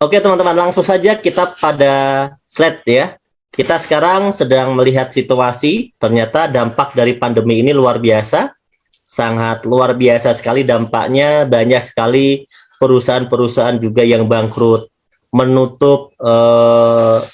Oke teman-teman, langsung saja kita pada slide ya. Kita sekarang sedang melihat situasi, ternyata dampak dari pandemi ini luar biasa, sangat luar biasa sekali dampaknya, banyak sekali perusahaan-perusahaan juga yang bangkrut, menutup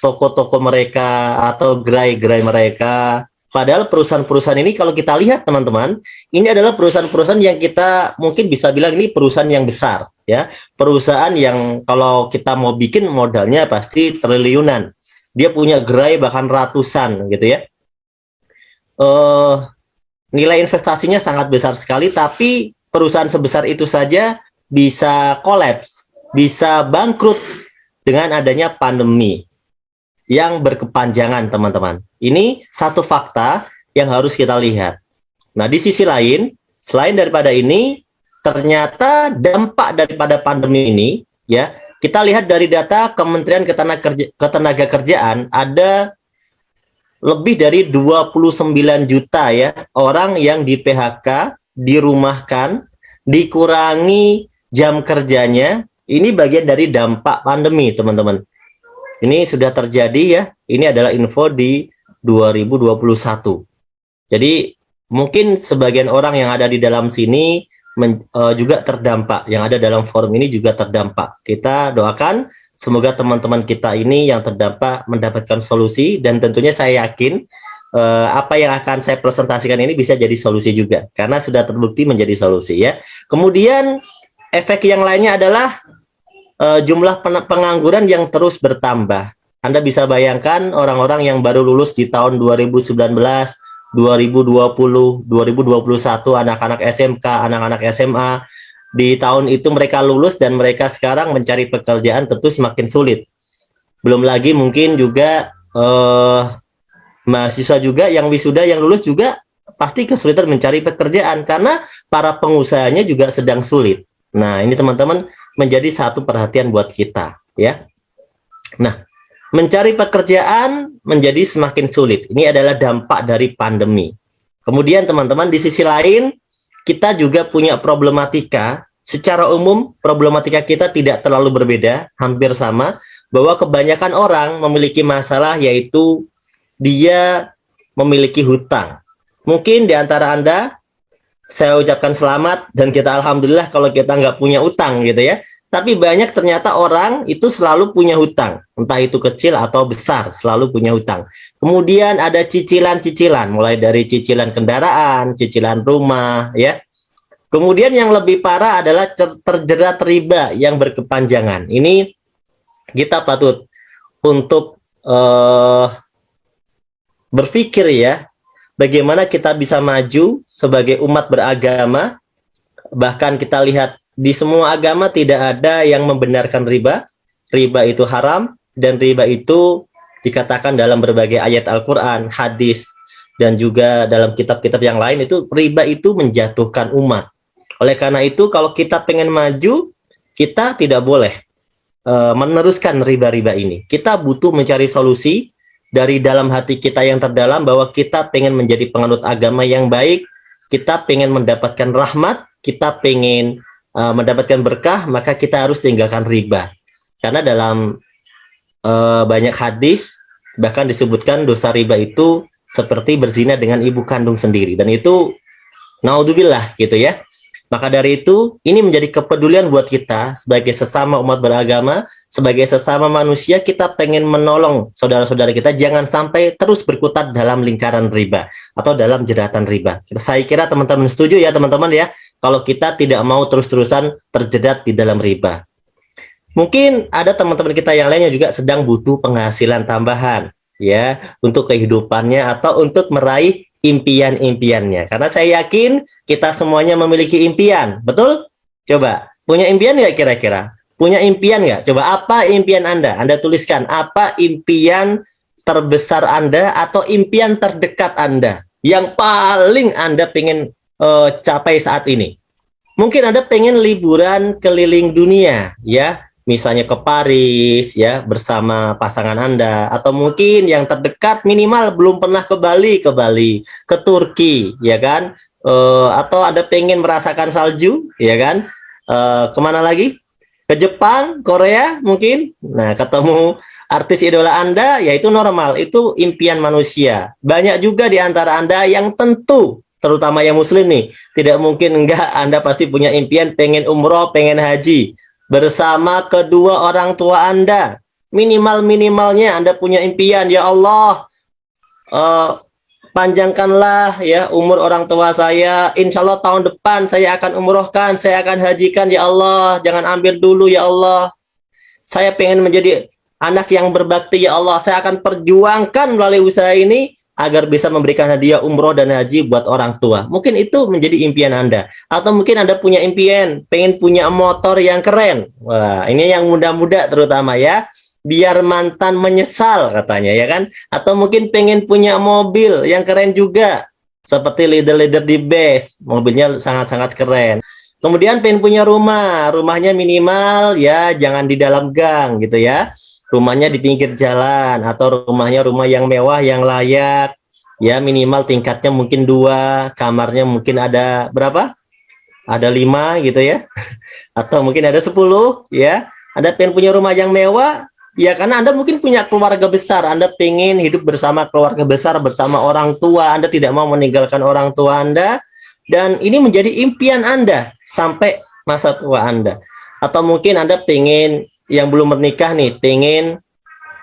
toko-toko mereka atau gerai-gerai mereka. Padahal perusahaan-perusahaan ini kalau kita lihat teman-teman, ini adalah perusahaan-perusahaan yang kita mungkin bisa bilang ini perusahaan yang besar ya. Perusahaan yang kalau kita mau bikin modalnya pasti triliunan. Dia punya gerai bahkan ratusan gitu ya. Nilai investasinya sangat besar sekali, tapi perusahaan sebesar itu saja bisa kolaps, bisa bangkrut dengan adanya pandemi yang berkepanjangan, teman-teman. Ini satu fakta yang harus kita lihat. Nah, di sisi lain, selain daripada ini, ternyata dampak daripada pandemi ini, ya, kita lihat dari data Kementerian Ketenagakerjaan, ada lebih dari 29 juta ya orang yang di PHK, dirumahkan, dikurangi jam kerjanya. Ini bagian dari dampak pandemi, teman-teman. Ini sudah terjadi ya. Ini adalah info di 2021. Jadi mungkin sebagian orang yang ada di dalam sini juga terdampak. Yang ada dalam forum ini juga terdampak. Kita doakan semoga teman-teman kita ini yang terdampak mendapatkan solusi, dan tentunya saya yakin apa yang akan saya presentasikan ini bisa jadi solusi juga karena sudah terbukti menjadi solusi ya. Kemudian efek yang lainnya adalah jumlah pengangguran yang terus bertambah. Anda bisa bayangkan orang-orang yang baru lulus di tahun 2019, 2020, 2021, anak-anak SMK, anak-anak SMA, di tahun itu mereka lulus dan mereka sekarang mencari pekerjaan tentu semakin sulit. Belum lagi mungkin juga mahasiswa juga yang wisuda, yang lulus juga pasti kesulitan mencari pekerjaan karena para pengusahanya juga sedang sulit. Nah, ini teman-teman menjadi satu perhatian buat kita ya. Nah, mencari pekerjaan menjadi semakin sulit. Ini adalah dampak dari pandemi. Kemudian teman-teman di sisi lain kita juga punya problematika. Secara umum problematika kita tidak terlalu berbeda, hampir sama, bahwa kebanyakan orang memiliki masalah yaitu dia memiliki hutang. Mungkin di antara Anda saya ucapkan selamat dan kita alhamdulillah kalau kita nggak punya utang gitu ya. Tapi banyak ternyata orang itu selalu punya hutang, entah itu kecil atau besar, selalu punya hutang. Kemudian ada cicilan-cicilan, mulai dari cicilan kendaraan, cicilan rumah, ya. Kemudian yang lebih parah adalah terjerat riba yang berkepanjangan. Ini kita patut untuk berpikir ya, bagaimana kita bisa maju sebagai umat beragama. Bahkan kita lihat di semua agama tidak ada yang membenarkan riba. Riba itu haram, dan riba itu dikatakan dalam berbagai ayat Al-Quran, hadis, dan juga dalam kitab-kitab yang lain itu riba itu menjatuhkan umat. Oleh karena itu kalau kita pengen maju, kita tidak boleh meneruskan riba-riba ini. Kita butuh mencari solusi dari dalam hati kita yang terdalam bahwa kita pengen menjadi penganut agama yang baik, kita pengen mendapatkan rahmat, kita pengen mendapatkan berkah, maka kita harus tinggalkan riba. Karena dalam banyak hadis bahkan disebutkan dosa riba itu seperti berzina dengan ibu kandung sendiri, dan itu naudzubillah gitu ya. Maka dari itu, ini menjadi kepedulian buat kita sebagai sesama umat beragama, sebagai sesama manusia, kita pengen menolong saudara-saudara kita jangan sampai terus berkutat dalam lingkaran riba atau dalam jeratan riba. Saya kira teman-teman setuju ya teman-teman ya, kalau kita tidak mau terus-terusan terjerat di dalam riba. Mungkin ada teman-teman kita yang lainnya juga sedang butuh penghasilan tambahan ya untuk kehidupannya atau untuk meraih impian-impiannya. Karena saya yakin kita semuanya memiliki impian, betul? Coba, punya impian nggak kira-kira? Punya impian nggak? Coba, apa impian Anda? Anda tuliskan, apa impian terbesar Anda atau impian terdekat Anda yang paling Anda pengen capai saat ini? Mungkin Anda pengen liburan keliling dunia, ya. Misalnya ke Paris ya bersama pasangan Anda, atau mungkin yang terdekat minimal belum pernah ke Bali, ke Turki ya kan, atau Anda pengen merasakan salju ya kan, kemana lagi, ke Jepang, Korea mungkin. Nah, ketemu artis idola Anda, ya itu normal, itu impian manusia. Banyak juga di antara Anda yang tentu, terutama yang muslim nih, tidak mungkin enggak, Anda pasti punya impian pengen umroh, pengen haji bersama kedua orang tua Anda. Minimal-minimalnya Anda punya impian, ya Allah, panjangkanlah ya umur orang tua saya. Insya Allah tahun depan saya akan umrohkan, saya akan hajikan, ya Allah. Jangan ambil dulu, ya Allah. Saya pengen menjadi anak yang berbakti, ya Allah. Saya akan perjuangkan melalui usaha ini agar bisa memberikan hadiah umroh dan haji buat orang tua. Mungkin itu menjadi impian Anda. Atau mungkin Anda punya impian, pengen punya motor yang keren. Wah, ini yang muda-muda terutama ya. Biar mantan menyesal katanya, ya kan? Atau mungkin pengen punya mobil yang keren juga. Seperti leader-leader di BES. Mobilnya sangat-sangat keren. Kemudian pengen punya rumah. Rumahnya minimal ya jangan di dalam gang gitu ya. Rumahnya di pinggir jalan, atau rumahnya rumah yang mewah, yang layak, ya minimal tingkatnya mungkin 2, kamarnya mungkin ada berapa? Ada 5 gitu ya, atau mungkin ada 10 ya. Anda pengen punya rumah yang mewah, ya karena Anda mungkin punya keluarga besar, Anda pengen hidup bersama keluarga besar, bersama orang tua, Anda tidak mau meninggalkan orang tua Anda, dan ini menjadi impian Anda sampai masa tua Anda. Atau mungkin Anda pengen, yang belum menikah nih, pengen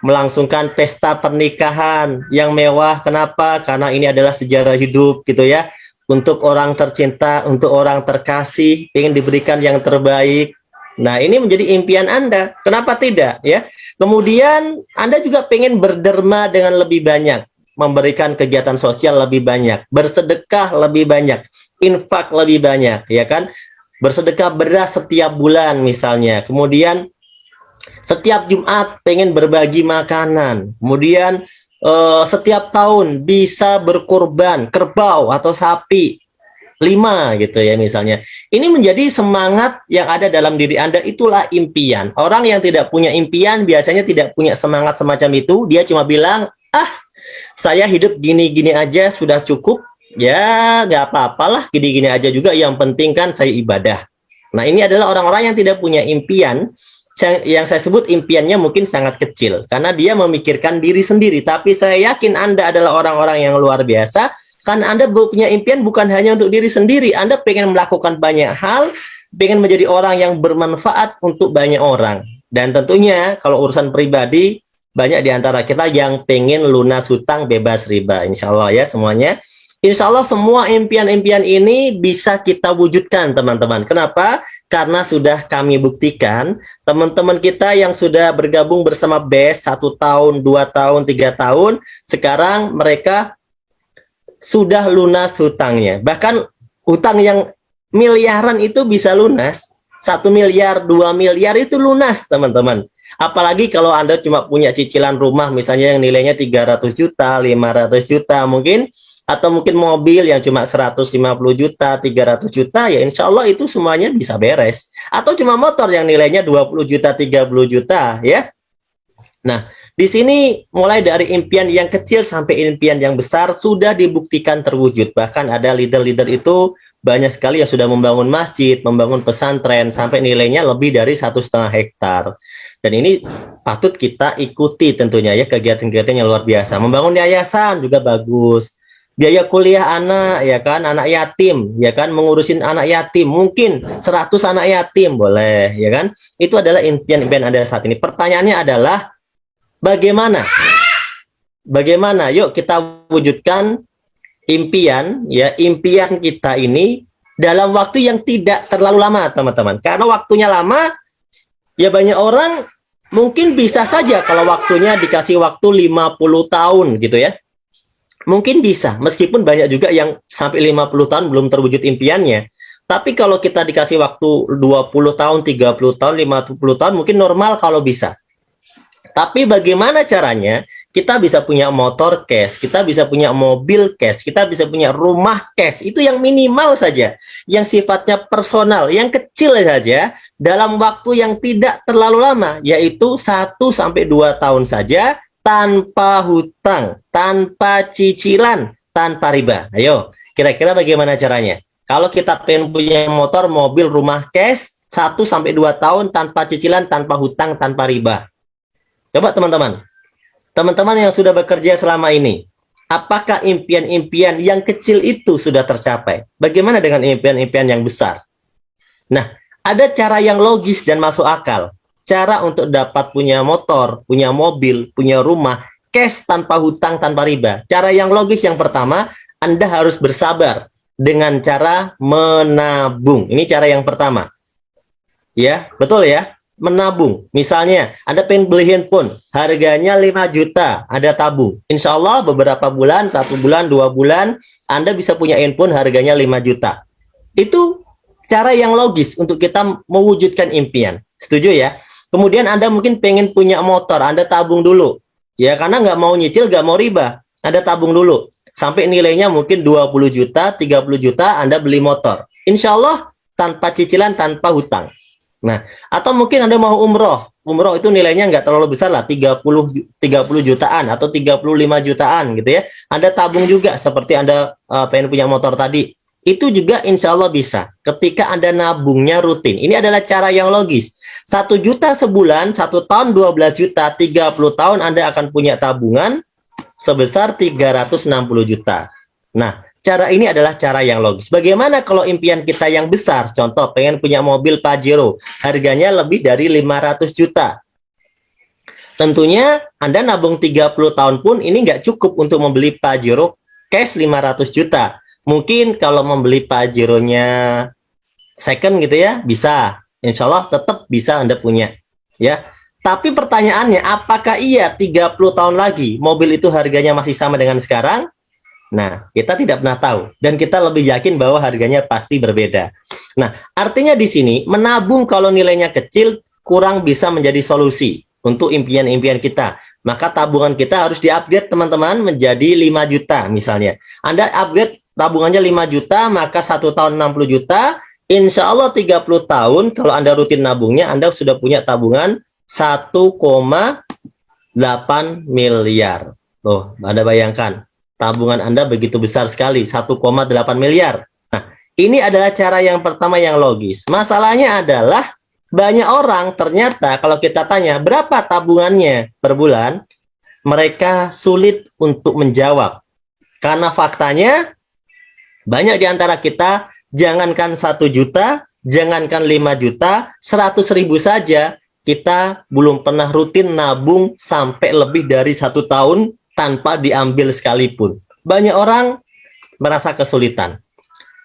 melangsungkan pesta pernikahan yang mewah. Kenapa? Karena ini adalah sejarah hidup gitu ya. Untuk orang tercinta, untuk orang terkasih, pengen diberikan yang terbaik. Nah, ini menjadi impian Anda. Kenapa tidak ya? Kemudian Anda juga pengen berderma dengan lebih banyak, memberikan kegiatan sosial lebih banyak, bersedekah lebih banyak, infak lebih banyak, ya kan? Bersedekah beras setiap bulan misalnya. Kemudian setiap Jumat pengen berbagi makanan. Kemudian setiap tahun bisa berkurban kerbau atau sapi 5 gitu ya misalnya. Ini menjadi semangat yang ada dalam diri Anda, itulah impian. Orang yang tidak punya impian biasanya tidak punya semangat semacam itu. Dia cuma bilang, saya hidup gini-gini aja sudah cukup. Ya nggak apa-apalah, gini-gini aja juga, yang penting kan saya ibadah. Nah, ini adalah orang-orang yang tidak punya impian. Yang saya sebut impiannya mungkin sangat kecil karena dia memikirkan diri sendiri. Tapi saya yakin Anda adalah orang-orang yang luar biasa karena Anda punya impian bukan hanya untuk diri sendiri. Anda pengen melakukan banyak hal, pengen menjadi orang yang bermanfaat untuk banyak orang. Dan tentunya kalau urusan pribadi, banyak di antara kita yang pengen lunas hutang bebas riba, insya Allah ya semuanya. Insya Allah semua impian-impian ini bisa kita wujudkan, teman-teman. Kenapa? Karena sudah kami buktikan, teman-teman kita yang sudah bergabung bersama BES 1 tahun, 2 tahun, 3 tahun, sekarang mereka sudah lunas hutangnya. Bahkan hutang yang miliaran itu bisa lunas. 1 miliar, 2 miliar itu lunas, teman-teman. Apalagi kalau Anda cuma punya cicilan rumah, misalnya yang nilainya 300 juta, 500 juta mungkin, atau mungkin mobil yang cuma 150 juta, 300 juta, ya insya Allah itu semuanya bisa beres. Atau cuma motor yang nilainya 20 juta, 30 juta, ya. Nah, di sini mulai dari impian yang kecil sampai impian yang besar sudah dibuktikan terwujud. Bahkan ada leader-leader itu banyak sekali yang sudah membangun masjid, membangun pesantren, sampai nilainya lebih dari 1,5 hektar. Dan ini patut kita ikuti tentunya ya, kegiatan-kegiatan yang luar biasa. Membangun yayasan juga bagus. Biaya kuliah anak, ya kan, anak yatim, ya kan, mengurusin anak yatim, mungkin 100 anak yatim boleh, ya kan. Itu adalah impian-impian Anda saat ini. Pertanyaannya adalah bagaimana? Bagaimana? Yuk kita wujudkan impian, ya, impian kita ini dalam waktu yang tidak terlalu lama, teman-teman. Karena waktunya lama, ya banyak orang mungkin bisa saja kalau waktunya dikasih waktu 50 tahun gitu ya. Mungkin bisa, meskipun banyak juga yang sampai 50 tahun belum terwujud impiannya. Tapi kalau kita dikasih waktu 20 tahun, 30 tahun, 50 tahun, mungkin normal kalau bisa. Tapi bagaimana caranya kita bisa punya motor cash, kita bisa punya mobil cash, kita bisa punya rumah cash, itu yang minimal saja, yang sifatnya personal, yang kecil saja, dalam waktu yang tidak terlalu lama, yaitu 1-2 tahun saja, tanpa hutang, tanpa cicilan, tanpa riba. Ayo, kira-kira bagaimana caranya? Kalau kita pengen punya motor, mobil, rumah cash, 1 sampai 2 tahun tanpa cicilan, tanpa hutang, tanpa riba. Coba teman-teman. Teman-teman yang sudah bekerja selama ini, apakah impian-impian yang kecil itu sudah tercapai? Bagaimana dengan impian-impian yang besar? Nah, ada cara yang logis dan masuk akal. Cara untuk dapat punya motor, punya mobil, punya rumah, cash tanpa hutang, tanpa riba. Cara yang logis yang pertama, Anda harus bersabar dengan cara menabung. Ini cara yang pertama. Ya, betul ya? Menabung. Misalnya, Anda pengen beli handphone, harganya 5 juta, Anda tabung. Insya Allah beberapa bulan, 1 bulan, 2 bulan, Anda bisa punya handphone harganya 5 juta. Itu cara yang logis untuk kita mewujudkan impian. Setuju ya? Kemudian Anda mungkin pengen punya motor, Anda tabung dulu. Ya, karena nggak mau nyicil, nggak mau riba. Anda tabung dulu. Sampai nilainya mungkin 20 juta, 30 juta, Anda beli motor. Insya Allah tanpa cicilan, tanpa hutang. Nah, atau mungkin Anda mau umroh. Umroh itu nilainya nggak terlalu besar lah, 30 jutaan atau 35 jutaan gitu ya. Anda tabung juga seperti Anda pengen punya motor tadi. Itu juga insya Allah bisa ketika Anda nabungnya rutin. Ini adalah cara yang logis. 1 juta sebulan, 1 tahun 12 juta, 30 tahun Anda akan punya tabungan sebesar 360 juta. Nah, cara ini adalah cara yang logis. Bagaimana kalau impian kita yang besar? Contoh, pengen punya mobil Pajero, harganya lebih dari 500 juta. Tentunya Anda nabung 30 tahun pun ini nggak cukup untuk membeli Pajero cash 500 juta. Mungkin kalau membeli Pajero-nya second gitu ya, bisa. Insya Allah tetap bisa Anda punya. Ya. Tapi pertanyaannya, apakah iya 30 tahun lagi mobil itu harganya masih sama dengan sekarang? Nah, kita tidak pernah tahu. Dan kita lebih yakin bahwa harganya pasti berbeda. Nah, artinya di sini, menabung kalau nilainya kecil, kurang bisa menjadi solusi untuk impian-impian kita. Maka tabungan kita harus di-upgrade teman-teman menjadi 5 juta misalnya. Anda upgrade tabungannya 5 juta, maka 1 tahun 60 juta, insya Allah 30 tahun, kalau Anda rutin nabungnya, Anda sudah punya tabungan 1,8 miliar. Tuh, Anda bayangkan, tabungan Anda begitu besar sekali, 1,8 miliar. Nah, ini adalah cara yang pertama yang logis. Masalahnya adalah, banyak orang ternyata kalau kita tanya, berapa tabungannya per bulan, mereka sulit untuk menjawab. Karena faktanya, banyak di antara kita, jangankan 1 juta, jangankan 5 juta, 100.000 saja, kita belum pernah rutin nabung sampai lebih dari 1 tahun tanpa diambil sekalipun. Banyak orang merasa kesulitan.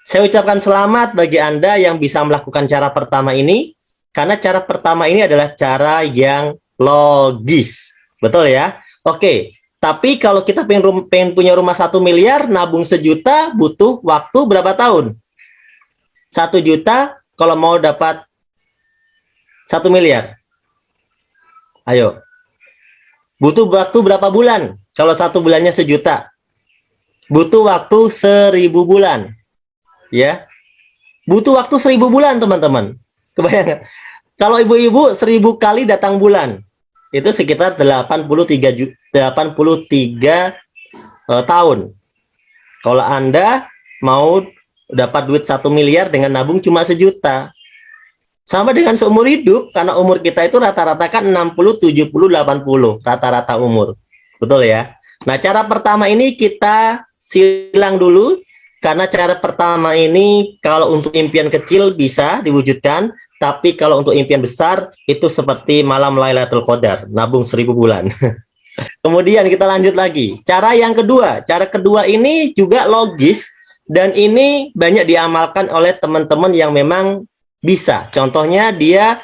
Saya ucapkan selamat bagi Anda yang bisa melakukan cara pertama ini, karena cara pertama ini adalah cara yang logis. Betul ya? Oke. Tapi kalau kita pengen punya rumah 1 miliar, nabung 1 juta, butuh waktu berapa tahun? 1 juta kalau mau dapat 1 miliar. Ayo. Butuh waktu berapa bulan? Kalau 1 bulannya 1 juta. Butuh waktu 1000 bulan. Ya. Butuh waktu 1000 bulan, teman-teman. Kebayang? Kalau ibu-ibu 1000 kali datang bulan, itu sekitar 83 tahun. Kalau Anda mau dapat duit 1 miliar dengan nabung cuma 1 juta. Sama dengan seumur hidup, karena umur kita itu rata-rata kan 60, 70, 80. Rata-rata umur. Betul ya? Nah, cara pertama ini kita silang dulu. Karena cara pertama ini, kalau untuk impian kecil bisa diwujudkan. Tapi kalau untuk impian besar, itu seperti malam Lailatul Qadar. Nabung 1000 bulan. Kemudian kita lanjut lagi. Cara yang kedua. Cara kedua ini juga logis. Dan ini banyak diamalkan oleh teman-teman yang memang bisa. Contohnya dia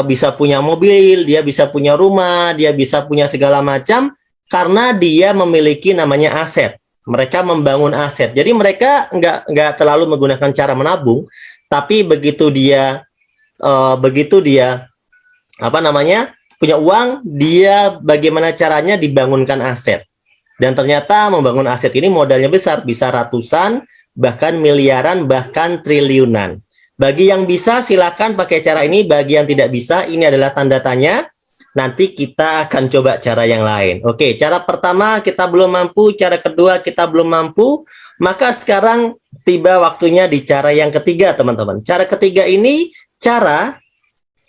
bisa punya mobil, dia bisa punya rumah, dia bisa punya segala macam. Karena dia memiliki namanya aset. Mereka membangun aset. Jadi mereka nggak terlalu menggunakan cara menabung. Tapi begitu dia punya uang, dia bagaimana caranya dibangunkan aset. Dan ternyata membangun aset ini modalnya besar, bisa ratusan, bahkan miliaran, bahkan triliunan. Bagi yang bisa silakan pakai cara ini, bagi yang tidak bisa ini adalah tanda tanya. Nanti kita akan coba cara yang lain. Oke, cara pertama kita belum mampu, cara kedua kita belum mampu, maka sekarang tiba waktunya di cara yang ketiga, teman-teman. Cara ketiga ini cara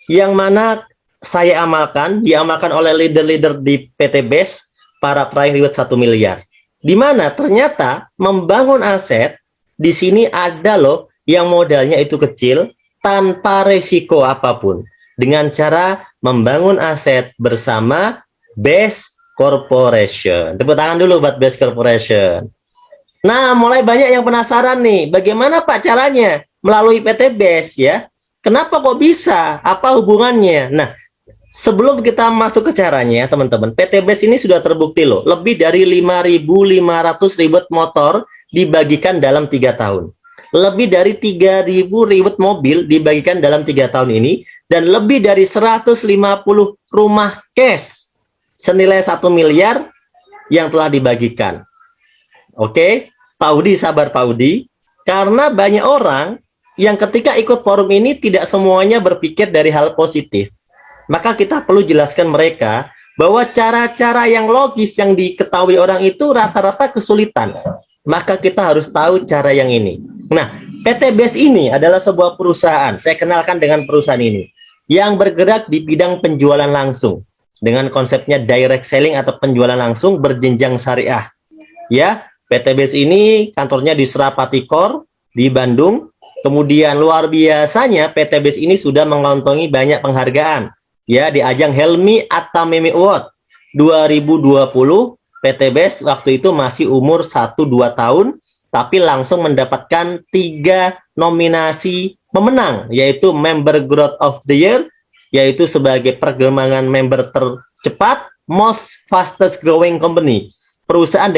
yang mana saya amalkan, diamalkan oleh leader-leader di PT BES, para peraih reward 1 miliar. Di mana ternyata membangun aset, di sini ada loh yang modalnya itu kecil, tanpa resiko apapun. Dengan cara membangun aset bersama BES Corporation. Tepuk tangan dulu buat BES Corporation. Nah, mulai banyak yang penasaran nih, bagaimana Pak caranya? Melalui PT BES ya. Kenapa kok bisa? Apa hubungannya? Nah, sebelum kita masuk ke caranya, teman-teman, PT BES ini sudah terbukti loh, lebih dari 5.500 reward motor dibagikan dalam 3 tahun. Lebih dari 3.000 reward mobil dibagikan dalam 3 tahun ini, dan lebih dari 150 rumah cash senilai 1 miliar yang telah dibagikan. Oke, Pak Udi, sabar Pak Udi, karena banyak orang yang ketika ikut forum ini tidak semuanya berpikir dari hal positif. Maka kita perlu jelaskan mereka bahwa cara-cara yang logis yang diketahui orang itu rata-rata kesulitan. Maka kita harus tahu cara yang ini. Nah, PT BES ini adalah sebuah perusahaan, saya kenalkan dengan perusahaan ini, yang bergerak di bidang penjualan langsung, dengan konsepnya direct selling atau penjualan langsung berjenjang syariah. Ya, PT BES ini kantornya di Surapati Core di Bandung. Kemudian luar biasanya PT BES ini sudah mengantongi banyak penghargaan. Ya, di ajang Helmi Atameme Award 2020, PT BES waktu itu masih umur 1-2 tahun, tapi langsung mendapatkan 3 nominasi pemenang, yaitu Member Growth of the Year, yaitu sebagai perkembangan member tercepat, Most Fastest Growing Company, perusahaan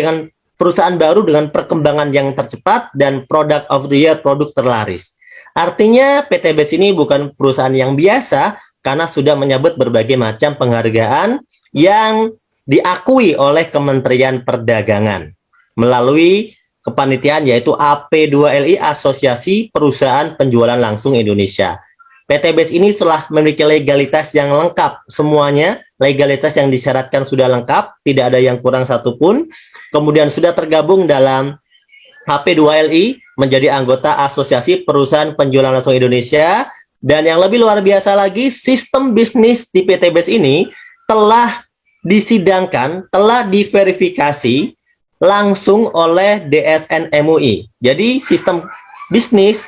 baru dengan perkembangan yang tercepat, dan Product of the Year, produk terlaris. Artinya PT BES ini bukan perusahaan yang biasa karena sudah menyabet berbagai macam penghargaan yang diakui oleh Kementerian Perdagangan melalui kepanitiaan yaitu AP2LI, Asosiasi Perusahaan Penjualan Langsung Indonesia. PT BES ini telah memiliki legalitas yang lengkap semuanya, legalitas yang disyaratkan sudah lengkap, tidak ada yang kurang satupun. Kemudian sudah tergabung dalam AP2LI menjadi anggota Asosiasi Perusahaan Penjualan Langsung Indonesia, dan yang lebih luar biasa lagi, sistem bisnis di PT BES ini telah disidangkan, telah diverifikasi langsung oleh DSN MUI. Jadi sistem bisnis,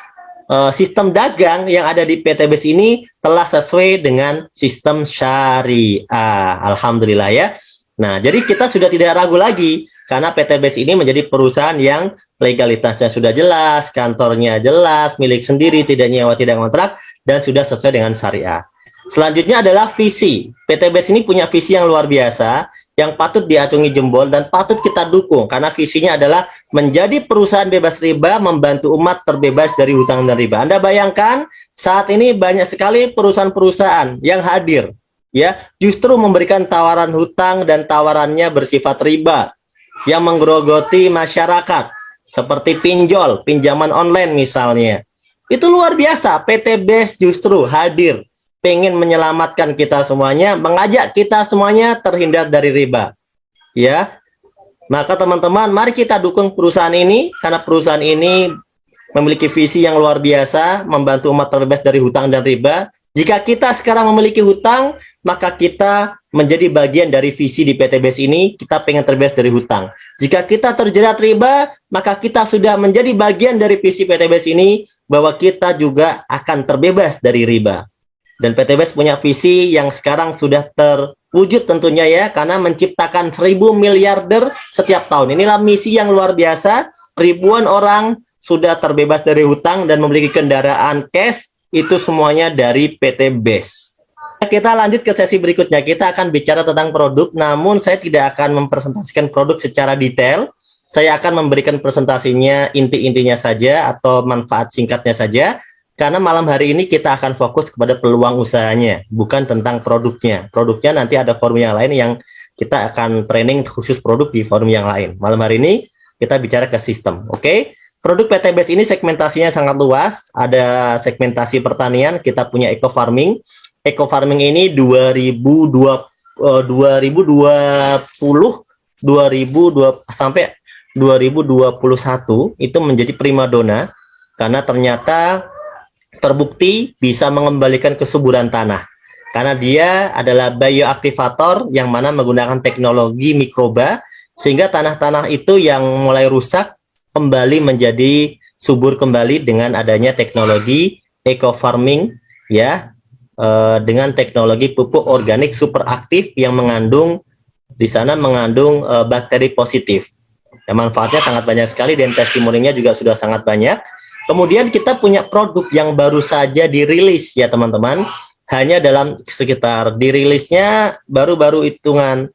sistem dagang yang ada di PT BES ini telah sesuai dengan sistem syariah. Alhamdulillah ya. Nah, jadi kita sudah tidak ragu lagi karena PT BES ini menjadi perusahaan yang legalitasnya sudah jelas, kantornya jelas, milik sendiri, tidak nyewa, tidak kontrak, dan sudah sesuai dengan syariah. Selanjutnya adalah visi. PT BES ini punya visi yang luar biasa, yang patut diacungi jempol dan patut kita dukung, karena visinya adalah menjadi perusahaan bebas riba, membantu umat terbebas dari hutang dan riba. Anda bayangkan, saat ini banyak sekali perusahaan-perusahaan yang hadir, ya, justru memberikan tawaran hutang dan tawarannya bersifat riba, yang menggerogoti masyarakat, seperti pinjol, pinjaman online misalnya. Itu luar biasa, PT BES justru hadir, pengen menyelamatkan kita semuanya, mengajak kita semuanya terhindar dari riba. Ya, maka teman-teman, mari kita dukung perusahaan ini, karena perusahaan ini memiliki visi yang luar biasa, membantu umat terbebas dari hutang dan riba. Jika kita sekarang memiliki hutang, maka kita menjadi bagian dari visi di PT BES ini, kita pengen terbebas dari hutang. Jika kita terjerat riba, maka kita sudah menjadi bagian dari visi PT BES ini, bahwa kita juga akan terbebas dari riba. Dan PT BES punya visi yang sekarang sudah terwujud tentunya ya, karena menciptakan 1.000 miliarder setiap tahun. Inilah misi yang luar biasa, ribuan orang sudah terbebas dari hutang dan memiliki kendaraan cash, itu semuanya dari PT BES. Kita lanjut ke sesi berikutnya, kita akan bicara tentang produk, namun saya tidak akan mempresentasikan produk secara detail. Saya akan memberikan presentasinya inti-intinya saja atau manfaat singkatnya saja. Karena malam hari ini kita akan fokus kepada peluang usahanya, bukan tentang produknya. Produknya nanti ada forum yang lain yang kita akan training khusus produk di forum yang lain. Malam hari ini kita bicara ke sistem, oke? Produk PT BES ini segmentasinya sangat luas. Ada segmentasi pertanian, kita punya eco farming. Eco farming ini 2020 sampai 2021 itu menjadi primadona, karena ternyata terbukti bisa mengembalikan kesuburan tanah. Karena dia adalah bioaktivator yang mana menggunakan teknologi mikroba, sehingga tanah-tanah itu yang mulai rusak kembali menjadi subur kembali dengan adanya teknologi eco farming, ya, dengan teknologi pupuk organik super aktif yang mengandung di sana bakteri positif. Ya, manfaatnya sangat banyak sekali dan testimoninya juga sudah sangat banyak. Kemudian kita punya produk yang baru saja dirilis ya teman-teman, hanya dalam sekitar dirilisnya baru-baru hitungan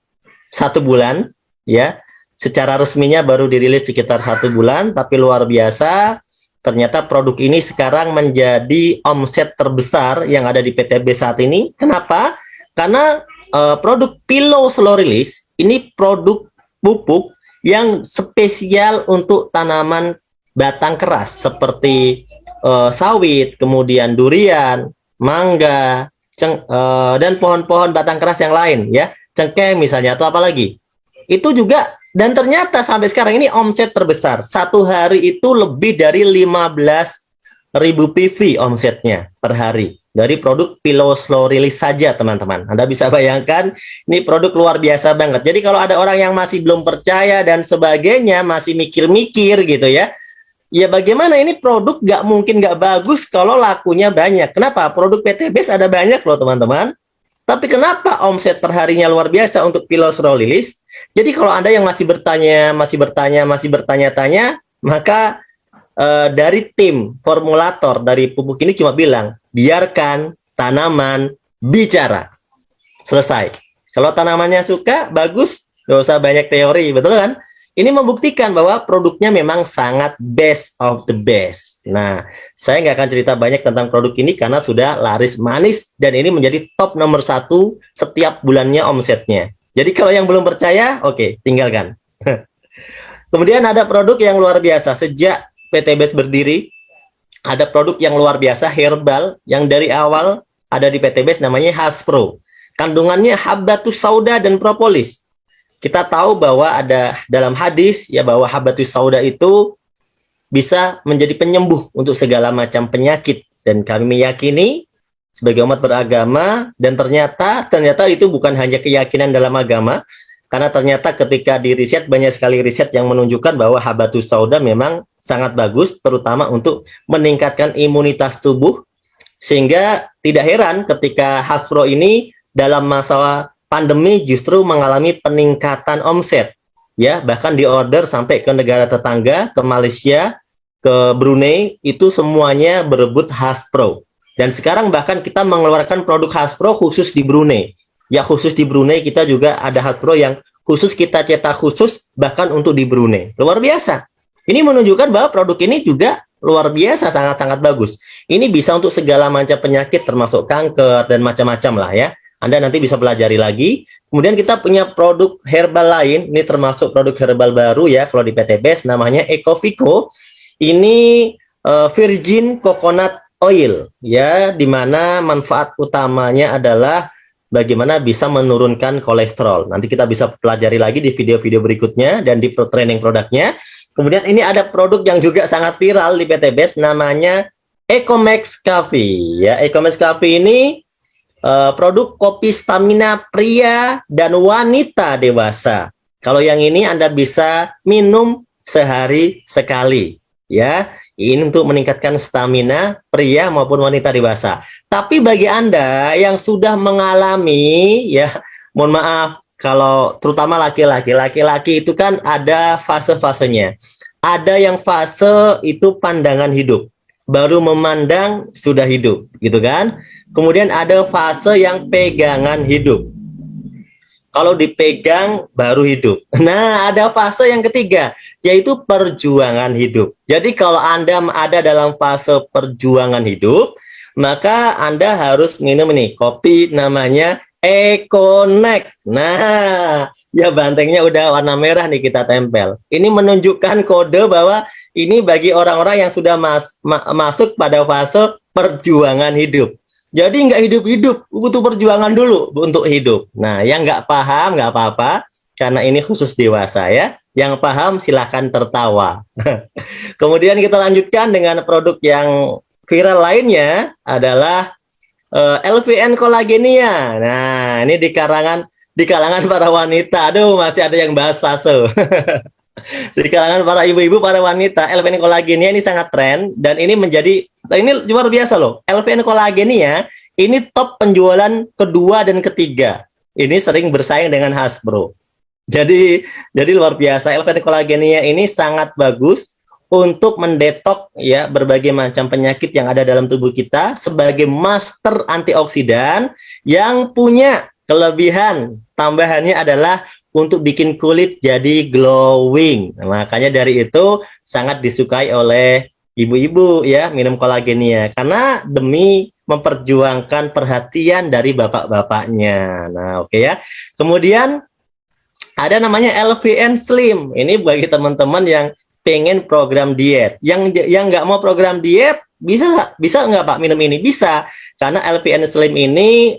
1 bulan ya. Secara resminya baru dirilis sekitar 1 bulan, tapi luar biasa. Ternyata produk ini sekarang menjadi omset terbesar yang ada di PTB saat ini. Kenapa? Karena produk Pillow Slow Release ini produk pupuk yang spesial untuk tanaman batang keras seperti sawit, kemudian durian, mangga, dan pohon-pohon batang keras yang lain ya, cengkeh misalnya atau apa lagi. Itu juga, dan ternyata sampai sekarang ini omset terbesar. Satu hari itu lebih dari 15.000 PV omsetnya per hari dari produk Pillow Slow Release saja teman-teman. Anda bisa bayangkan ini produk luar biasa banget. Jadi kalau ada orang yang masih belum percaya dan sebagainya, masih mikir-mikir gitu ya, ya bagaimana ini produk nggak mungkin nggak bagus kalau lakunya banyak. Kenapa? Produk PTBS ada banyak loh teman-teman. Tapi kenapa omset per harinya luar biasa untuk Pillow Slow Release? Jadi kalau Anda yang masih bertanya-tanya, maka dari tim formulator dari pupuk ini cuma bilang, biarkan tanaman bicara. Selesai. Kalau tanamannya suka, bagus, nggak usah banyak teori, betul kan? Ini membuktikan bahwa produknya memang sangat best of the best. Nah, saya nggak akan cerita banyak tentang produk ini karena sudah laris manis dan ini menjadi top nomor 1 setiap bulannya omsetnya. Jadi kalau yang belum percaya, oke, tinggalkan. Kemudian ada produk yang luar biasa. Sejak PTBS berdiri, ada produk yang luar biasa, herbal, yang dari awal ada di PTBS namanya Haspro. Kandungannya Habbatus Sauda dan propolis. Kita tahu bahwa ada dalam hadis ya bahwa Habbatus Sauda itu bisa menjadi penyembuh untuk segala macam penyakit, dan kami meyakini sebagai umat beragama, dan ternyata itu bukan hanya keyakinan dalam agama, karena ternyata ketika di riset, banyak sekali riset yang menunjukkan bahwa Habbatus Sauda memang sangat bagus, terutama untuk meningkatkan imunitas tubuh, sehingga tidak heran ketika Haspro ini dalam masa pandemi justru mengalami peningkatan omset, ya, bahkan diorder sampai ke negara tetangga, ke Malaysia, ke Brunei, itu semuanya berebut Haspro. Dan sekarang bahkan kita mengeluarkan produk Haspro khusus di Brunei. Ya, khusus di Brunei kita juga ada Haspro yang khusus kita cetak khusus bahkan untuk di Brunei. Luar biasa. Ini menunjukkan bahwa produk ini juga luar biasa, sangat-sangat bagus. Ini bisa untuk segala macam penyakit termasuk kanker dan macam-macam lah ya. Anda nanti bisa pelajari lagi. Kemudian kita punya produk herbal lain, ini termasuk produk herbal baru ya kalau di PTBS, namanya Ecovico. Ini virgin coconut oil ya, dimana manfaat utamanya adalah bagaimana bisa menurunkan kolesterol. Nanti kita bisa pelajari lagi di video-video berikutnya dan di training produknya. Kemudian ini ada produk yang juga sangat viral di PTBS, namanya Ecomax Coffee ya. Ecomax Coffee ini produk kopi stamina pria dan wanita dewasa. Kalau yang ini Anda bisa minum sehari sekali ya. Ini untuk meningkatkan stamina pria maupun wanita dewasa. Tapi bagi Anda yang sudah mengalami ya, mohon maaf kalau terutama laki-laki itu kan ada fase-fasenya. Ada yang fase itu pandangan hidup. Baru memandang sudah hidup, gitu kan? Kemudian ada fase yang pegangan hidup. Kalau dipegang baru hidup. Nah, ada fase yang ketiga, yaitu perjuangan hidup. Jadi kalau Anda ada dalam fase perjuangan hidup, maka Anda harus minum ini, kopi namanya Econex. Nah, ya bantengnya udah warna merah nih kita tempel. Ini menunjukkan kode bahwa ini bagi orang-orang yang sudah masuk pada fase perjuangan hidup. Jadi nggak hidup-hidup, butuh perjuangan dulu untuk hidup. Nah, yang nggak paham nggak apa-apa, karena ini khusus dewasa ya. Yang paham silahkan tertawa. Kemudian kita lanjutkan dengan produk yang viral lainnya adalah LPN kolagenia. Nah, ini di kalangan para wanita. Aduh, masih ada yang bahas fase. Di kalangan para ibu-ibu, para wanita, LPN kolagenia ini sangat tren dan ini luar biasa loh. LPN kolagenia ini top penjualan kedua dan ketiga. Ini sering bersaing dengan Hasbro. Jadi luar biasa. LPN kolagenia ini sangat bagus untuk mendetok ya berbagai macam penyakit yang ada dalam tubuh kita sebagai master antioksidan yang punya kelebihan tambahannya adalah untuk bikin kulit jadi glowing. Nah, makanya dari itu sangat disukai oleh ibu-ibu ya minum kolagenia karena demi memperjuangkan perhatian dari bapak-bapaknya. Nah, oke ya. Kemudian ada namanya LVN Slim. Ini bagi teman-teman yang pengen program diet. Yang nggak mau program diet bisa nggak Pak minum ini? Bisa, karena LVN Slim ini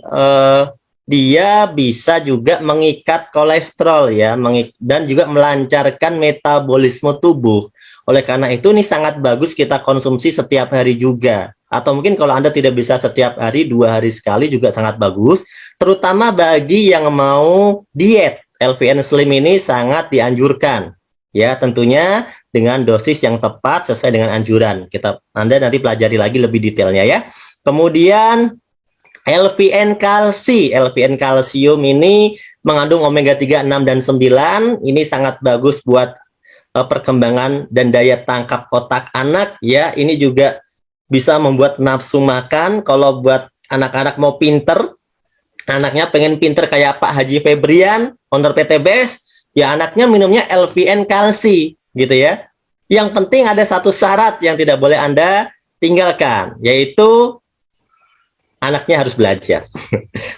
dia bisa juga mengikat kolesterol ya, dan juga melancarkan metabolisme tubuh. Oleh karena itu ini sangat bagus kita konsumsi setiap hari juga. Atau mungkin kalau Anda tidak bisa setiap hari, 2 hari sekali juga sangat bagus. Terutama bagi yang mau diet, LVN Slim ini sangat dianjurkan. Ya, tentunya dengan dosis yang tepat sesuai dengan anjuran. Anda nanti pelajari lagi lebih detailnya ya. Kemudian LVN kalsi. LVN kalsium ini mengandung omega 3, 6, dan 9. Ini sangat bagus buat perkembangan dan daya tangkap otak anak ya. Ini juga bisa membuat nafsu makan. Kalau buat anak-anak mau pinter, anaknya pengen pinter kayak Pak Haji Febrian, owner PTBS, ya anaknya minumnya LVN kalsi gitu ya. Yang penting ada satu syarat yang tidak boleh Anda tinggalkan, yaitu anaknya harus belajar.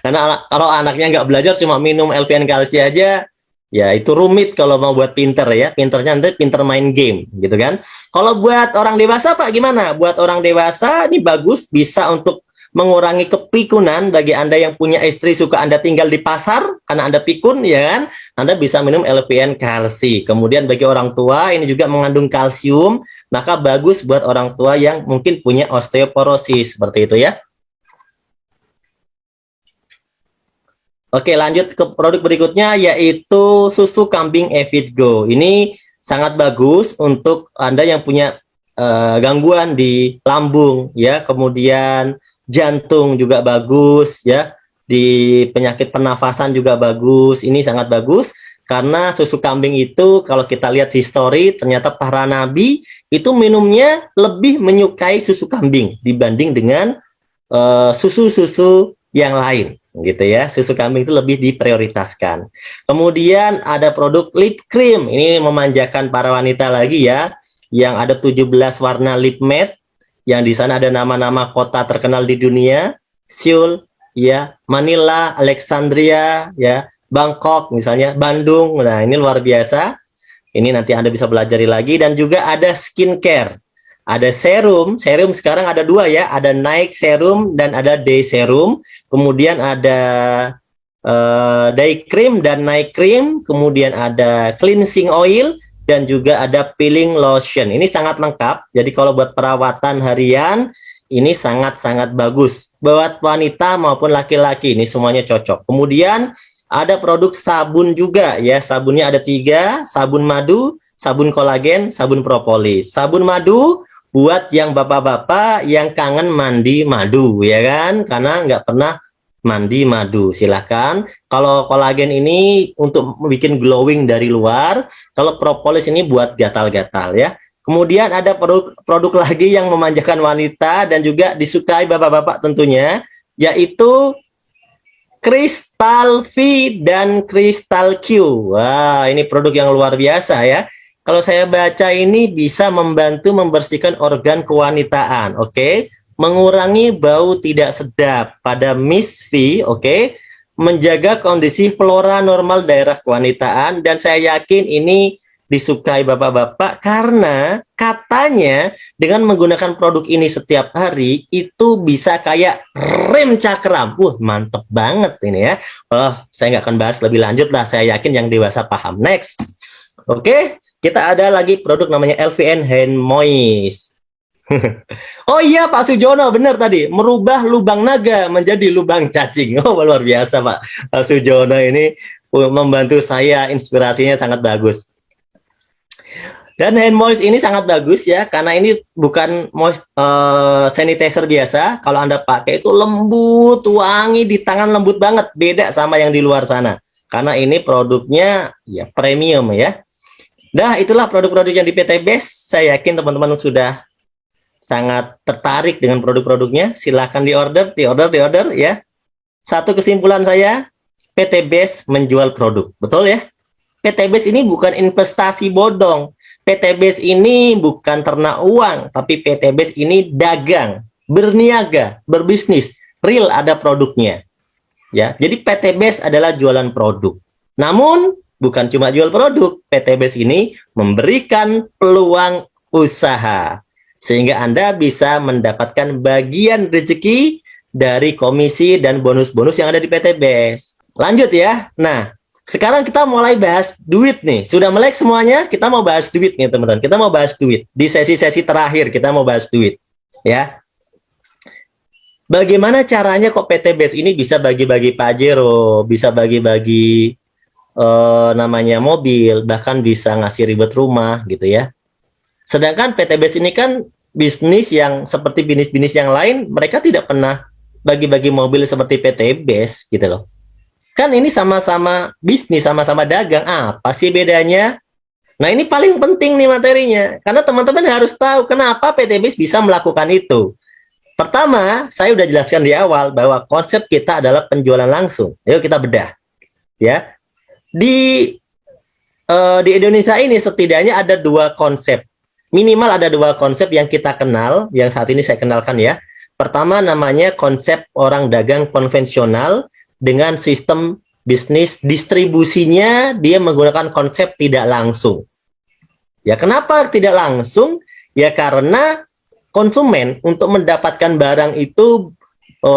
Karena kalau anaknya nggak belajar cuma minum LVN kalsi aja, ya itu rumit kalau mau buat pinter ya. Pinternya nanti pinter main game gitu kan. Kalau buat orang dewasa Pak gimana? Buat orang dewasa ini bagus, bisa untuk mengurangi kepikunan. Bagi Anda yang punya istri suka Anda tinggal di pasar karena Anda pikun ya kan, Anda bisa minum LVN kalsi. Kemudian bagi orang tua ini juga mengandung kalsium, maka bagus buat orang tua yang mungkin punya osteoporosis seperti itu ya. Oke, lanjut ke produk berikutnya yaitu susu kambing Evitgo. Ini sangat bagus untuk Anda yang punya gangguan di lambung ya, kemudian jantung juga bagus ya, di penyakit pernafasan juga bagus. Ini sangat bagus karena susu kambing itu kalau kita lihat histori ternyata para nabi itu minumnya lebih menyukai susu kambing dibanding dengan susu-susu yang lain gitu ya. Susu kambing itu lebih diprioritaskan. Kemudian ada produk lip cream. Ini memanjakan para wanita lagi ya, yang ada 17 warna lip matte, yang di sana ada nama-nama kota terkenal di dunia, Seoul, ya, Manila, Alexandria, ya, Bangkok, misalnya Bandung. Nah, ini luar biasa. Ini nanti Anda bisa pelajari lagi. Dan juga ada skincare. Ada serum sekarang ada 2 ya, ada night serum dan ada day serum. Kemudian ada day cream dan night cream. Kemudian ada cleansing oil. Dan juga ada peeling lotion. Ini sangat lengkap. Jadi kalau buat perawatan harian, ini sangat-sangat bagus. Buat wanita maupun laki-laki, ini semuanya cocok. Kemudian ada produk sabun juga ya. Sabunnya ada 3, sabun madu, sabun kolagen, sabun propolis. Sabun madu buat yang bapak-bapak yang kangen mandi madu ya kan. Karena nggak pernah mandi madu, silahkan. Kalau kolagen ini untuk bikin glowing dari luar, kalau propolis ini buat gatal-gatal ya. Kemudian ada produk lagi yang memanjakan wanita dan juga disukai bapak-bapak tentunya, yaitu Crystal V dan Crystal Q. Wah, ini produk yang luar biasa ya. Kalau saya baca ini bisa membantu membersihkan organ kewanitaan, oke? Mengurangi bau tidak sedap pada Miss V, oke? Menjaga kondisi flora normal daerah kewanitaan, dan saya yakin ini disukai bapak-bapak karena katanya dengan menggunakan produk ini setiap hari itu bisa kayak rem cakram. Mantep banget ini ya. Saya nggak akan bahas lebih lanjut lah, saya yakin yang dewasa paham. Next. Oke, kita ada lagi produk namanya LVN Hand Moist. Oh iya Pak Sujono, benar tadi, merubah lubang naga menjadi lubang cacing. Oh luar biasa Pak Sujono ini membantu saya, inspirasinya sangat bagus. Dan hand moist ini sangat bagus ya, karena ini bukan sanitizer biasa. Kalau Anda pakai itu lembut, wangi di tangan, lembut banget, beda sama yang di luar sana. Karena ini produknya ya premium ya. Nah, itulah produk-produk yang di PT Best. Saya yakin teman-teman sudah sangat tertarik dengan produk-produknya. Silahkan diorder ya. Satu kesimpulan saya, PT Best menjual produk, betul ya? PT Base ini bukan investasi bodong. PT Base ini bukan ternak uang, tapi PT Base ini dagang, berniaga, berbisnis, real ada produknya. Ya, jadi PT Base adalah jualan produk. Namun bukan cuma jual produk, PT Base ini memberikan peluang usaha sehingga Anda bisa mendapatkan bagian rezeki dari komisi dan bonus-bonus yang ada di PT Base. Lanjut ya. Nah, sekarang kita mulai bahas duit nih. Sudah melek semuanya? Kita mau bahas duit nih, teman-teman. Kita mau bahas duit. Di sesi-sesi terakhir kita mau bahas duit. Ya. Bagaimana caranya kok PT Base ini bisa bagi-bagi Pajero, bisa bagi-bagi namanya mobil, bahkan bisa ngasih ribet rumah gitu ya. Sedangkan PT Base ini kan bisnis yang seperti bisnis-bisnis yang lain, mereka tidak pernah bagi-bagi mobil seperti PT Base gitu loh. Kan ini sama-sama bisnis, sama-sama dagang. Apa sih bedanya? Nah, ini paling penting nih materinya. Karena teman-teman harus tahu kenapa PT Base bisa melakukan itu. Pertama, saya udah jelaskan di awal bahwa konsep kita adalah penjualan langsung. Ayo kita bedah. Ya. Di Indonesia ini setidaknya ada dua konsep. Minimal ada dua konsep yang kita kenal, yang saat ini saya kenalkan ya. Pertama namanya konsep orang dagang konvensional, dengan sistem bisnis distribusinya dia menggunakan konsep tidak langsung. Ya, kenapa tidak langsung? Ya karena konsumen untuk mendapatkan barang itu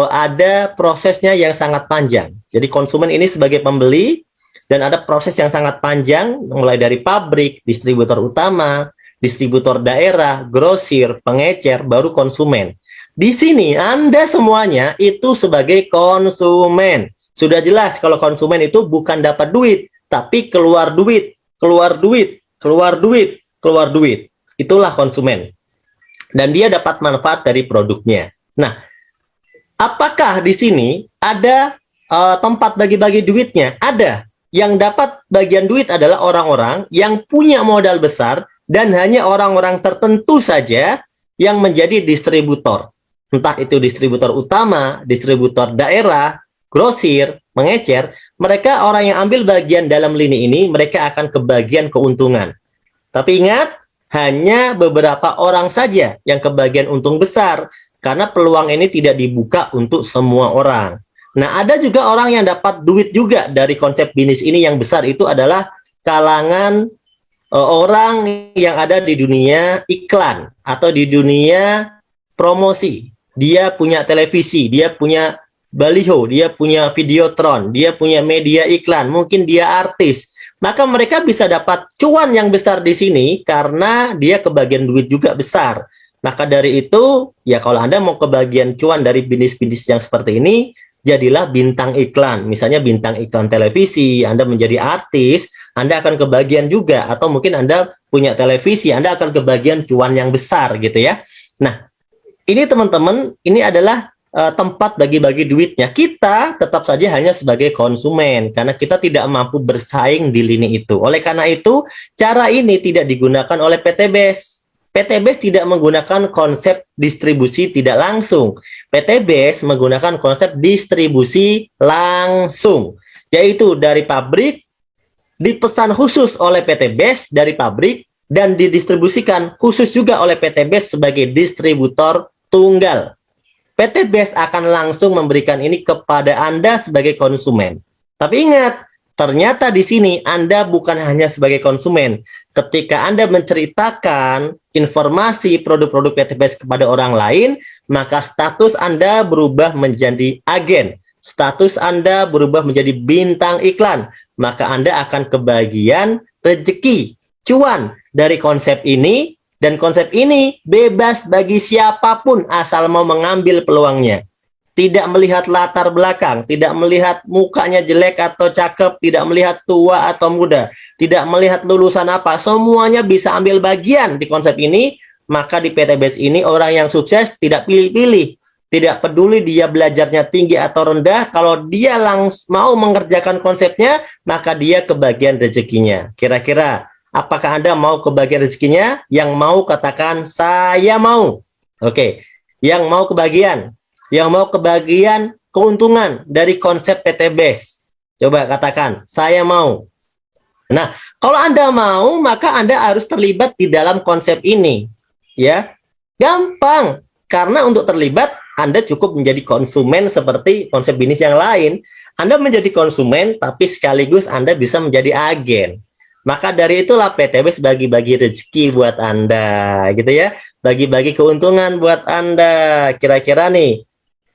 ada prosesnya yang sangat panjang. Jadi konsumen ini sebagai pembeli dan ada proses yang sangat panjang mulai dari pabrik, distributor utama, distributor daerah, grosir, pengecer, baru konsumen. Di sini Anda semuanya itu sebagai konsumen. Sudah jelas kalau konsumen itu bukan dapat duit, tapi keluar duit, keluar duit, keluar duit, keluar duit. Itulah konsumen. Dan dia dapat manfaat dari produknya. Nah, apakah di sini ada tempat bagi-bagi duitnya? Ada. Yang dapat bagian duit adalah orang-orang yang punya modal besar dan hanya orang-orang tertentu saja yang menjadi distributor. Entah itu distributor utama, distributor daerah, grosir, mengecer, mereka orang yang ambil bagian dalam lini ini, mereka akan kebagian keuntungan. Tapi ingat, hanya beberapa orang saja yang kebagian untung besar, karena peluang ini tidak dibuka untuk semua orang. Nah, ada juga orang yang dapat duit juga dari konsep bisnis ini yang besar, itu adalah kalangan orang yang ada di dunia iklan, atau di dunia promosi. Dia punya televisi, dia punya baliho, dia punya videotron, dia punya media iklan, mungkin dia artis. Maka mereka bisa dapat cuan yang besar di sini karena dia kebagian duit juga besar. Maka dari itu, ya kalau Anda mau kebagian cuan dari bisnis-bisnis yang seperti ini, jadilah bintang iklan. Misalnya bintang iklan televisi, Anda menjadi artis, Anda akan kebagian juga. Atau mungkin Anda punya televisi, Anda akan kebagian cuan yang besar gitu ya. Nah, ini teman-teman, ini adalah tempat bagi-bagi duitnya. Kita tetap saja hanya sebagai konsumen karena kita tidak mampu bersaing di lini itu. Oleh karena itu, cara ini tidak digunakan oleh PT Base. PT Base tidak menggunakan konsep distribusi tidak langsung. PT Base menggunakan konsep distribusi langsung, yaitu dari pabrik dipesan khusus oleh PT Base dari pabrik dan didistribusikan khusus juga oleh PT Base sebagai distributor tunggal. PT Base akan langsung memberikan ini kepada Anda sebagai konsumen. Tapi ingat, ternyata di sini Anda bukan hanya sebagai konsumen. Ketika Anda menceritakan informasi produk-produk PT Base kepada orang lain, maka status Anda berubah menjadi agen. Status Anda berubah menjadi bintang iklan. Maka Anda akan kebagian rezeki, cuan dari konsep ini Dan konsep ini bebas bagi siapapun asal mau mengambil peluangnya. Tidak melihat latar belakang, tidak melihat mukanya jelek atau cakep, tidak melihat tua atau muda, tidak melihat lulusan apa, semuanya bisa ambil bagian di konsep ini. Maka di PTBS ini orang yang sukses tidak pilih-pilih, tidak peduli dia belajarnya tinggi atau rendah, kalau dia mau mengerjakan konsepnya, maka dia kebagian rezekinya. Kira-kira apakah Anda mau kebagian rezekinya? Yang mau katakan saya mau. Oke, yang mau kebagian, yang mau kebagian keuntungan dari konsep PTBS, coba katakan saya mau. Nah, kalau Anda mau, maka Anda harus terlibat di dalam konsep ini, ya. Gampang, karena untuk terlibat Anda cukup menjadi konsumen seperti konsep bisnis yang lain. Anda menjadi konsumen, tapi sekaligus Anda bisa menjadi agen. Maka dari itulah PTBS bagi-bagi rezeki buat Anda, gitu ya. Bagi-bagi keuntungan buat Anda. Kira-kira nih,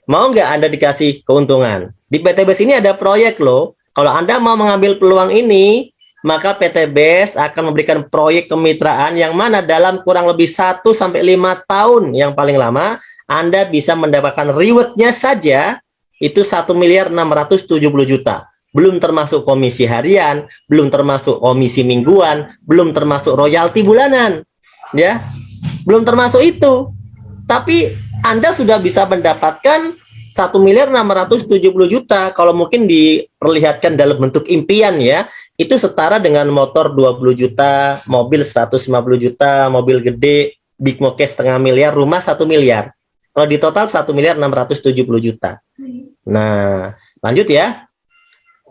mau nggak Anda dikasih keuntungan? Di PTBS ini ada proyek loh. Kalau Anda mau mengambil peluang ini, maka PTBS akan memberikan proyek kemitraan yang mana dalam kurang lebih 1-5 tahun yang paling lama, Anda bisa mendapatkan reward-nya saja itu 1.670.000.000. Belum termasuk komisi harian, belum termasuk komisi mingguan, belum termasuk royalti bulanan. Ya, belum termasuk itu. Tapi Anda sudah bisa mendapatkan 1.670.000.000 kalau mungkin diperlihatkan dalam bentuk impian ya. Itu setara dengan motor 20 juta, mobil 150 juta, mobil gede, big moke setengah miliar, rumah 1 miliar. Kalau di total 1.670.000.000. Nah, lanjut ya.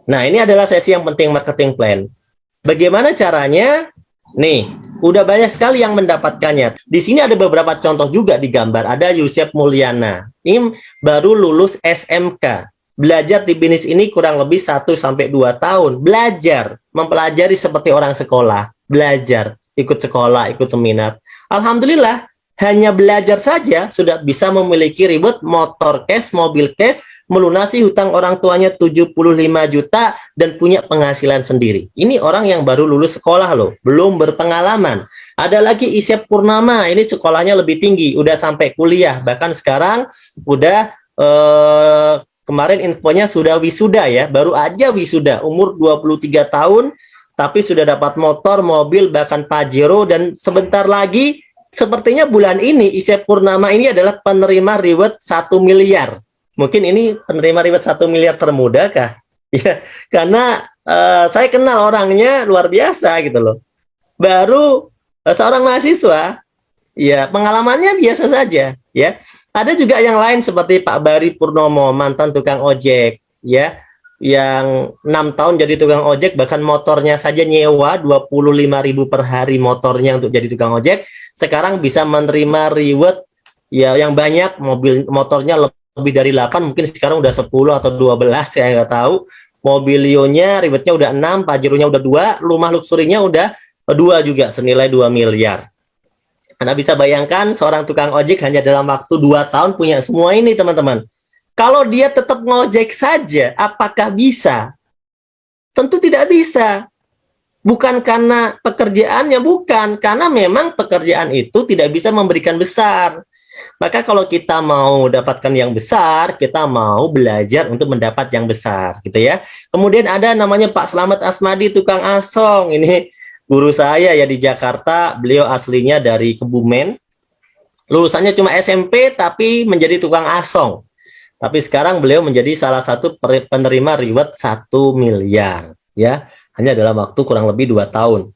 Nah, ini adalah sesi yang penting, marketing plan. Bagaimana caranya? Nih, udah banyak sekali yang mendapatkannya. Di sini ada beberapa contoh juga di gambar. Ada Yusef Mulyana. Ini baru lulus SMK. Belajar di bisnis ini kurang lebih 1-2 tahun. Belajar, mempelajari seperti orang sekolah. Belajar, ikut sekolah, ikut seminar. Alhamdulillah, hanya belajar saja sudah bisa memiliki reward motor cash, mobil cash, melunasi hutang orang tuanya 75 juta dan punya penghasilan sendiri. Ini orang yang baru lulus sekolah loh, belum berpengalaman. Ada lagi Isyep Purnama, ini sekolahnya lebih tinggi, udah sampai kuliah, bahkan sekarang udah kemarin infonya sudah wisuda ya, baru aja wisuda, umur 23 tahun, tapi sudah dapat motor, mobil, bahkan Pajero, dan sebentar lagi, sepertinya bulan ini Isyep Purnama ini adalah penerima reward 1 miliar. Mungkin ini penerima reward 1 miliar termuda kah? Ya, karena saya kenal orangnya luar biasa gitu loh. Baru seorang mahasiswa, ya pengalamannya biasa saja. Ya, ada juga yang lain seperti Pak Bari Purnomo, mantan tukang ojek, ya, yang 6 tahun jadi tukang ojek, bahkan motornya saja nyewa 25.000 per hari motornya untuk jadi tukang ojek. Sekarang bisa menerima reward ya yang banyak, motornya lebih dari 8, mungkin sekarang udah 10 atau 12, saya nggak tahu. Mobilionya, rewardnya udah 6, Pajeronya udah 2, rumah luxurinya udah 2 juga, senilai 2 miliar. Anda bisa bayangkan seorang tukang ojek hanya dalam waktu 2 tahun punya semua ini, teman-teman. Kalau dia tetap ngojek saja, apakah bisa? Tentu tidak bisa. Bukan karena pekerjaannya, bukan. Karena memang pekerjaan itu tidak bisa memberikan besar. Maka kalau kita mau dapatkan yang besar, kita mau belajar untuk mendapat yang besar, gitu ya. Kemudian ada namanya Pak Slamet Asmadi, tukang asong. Ini guru saya ya di Jakarta, beliau aslinya dari Kebumen. Lulusannya cuma SMP, tapi menjadi tukang asong. Tapi sekarang beliau menjadi salah satu penerima reward 1 miliar, ya. Hanya dalam waktu kurang lebih 2 tahun.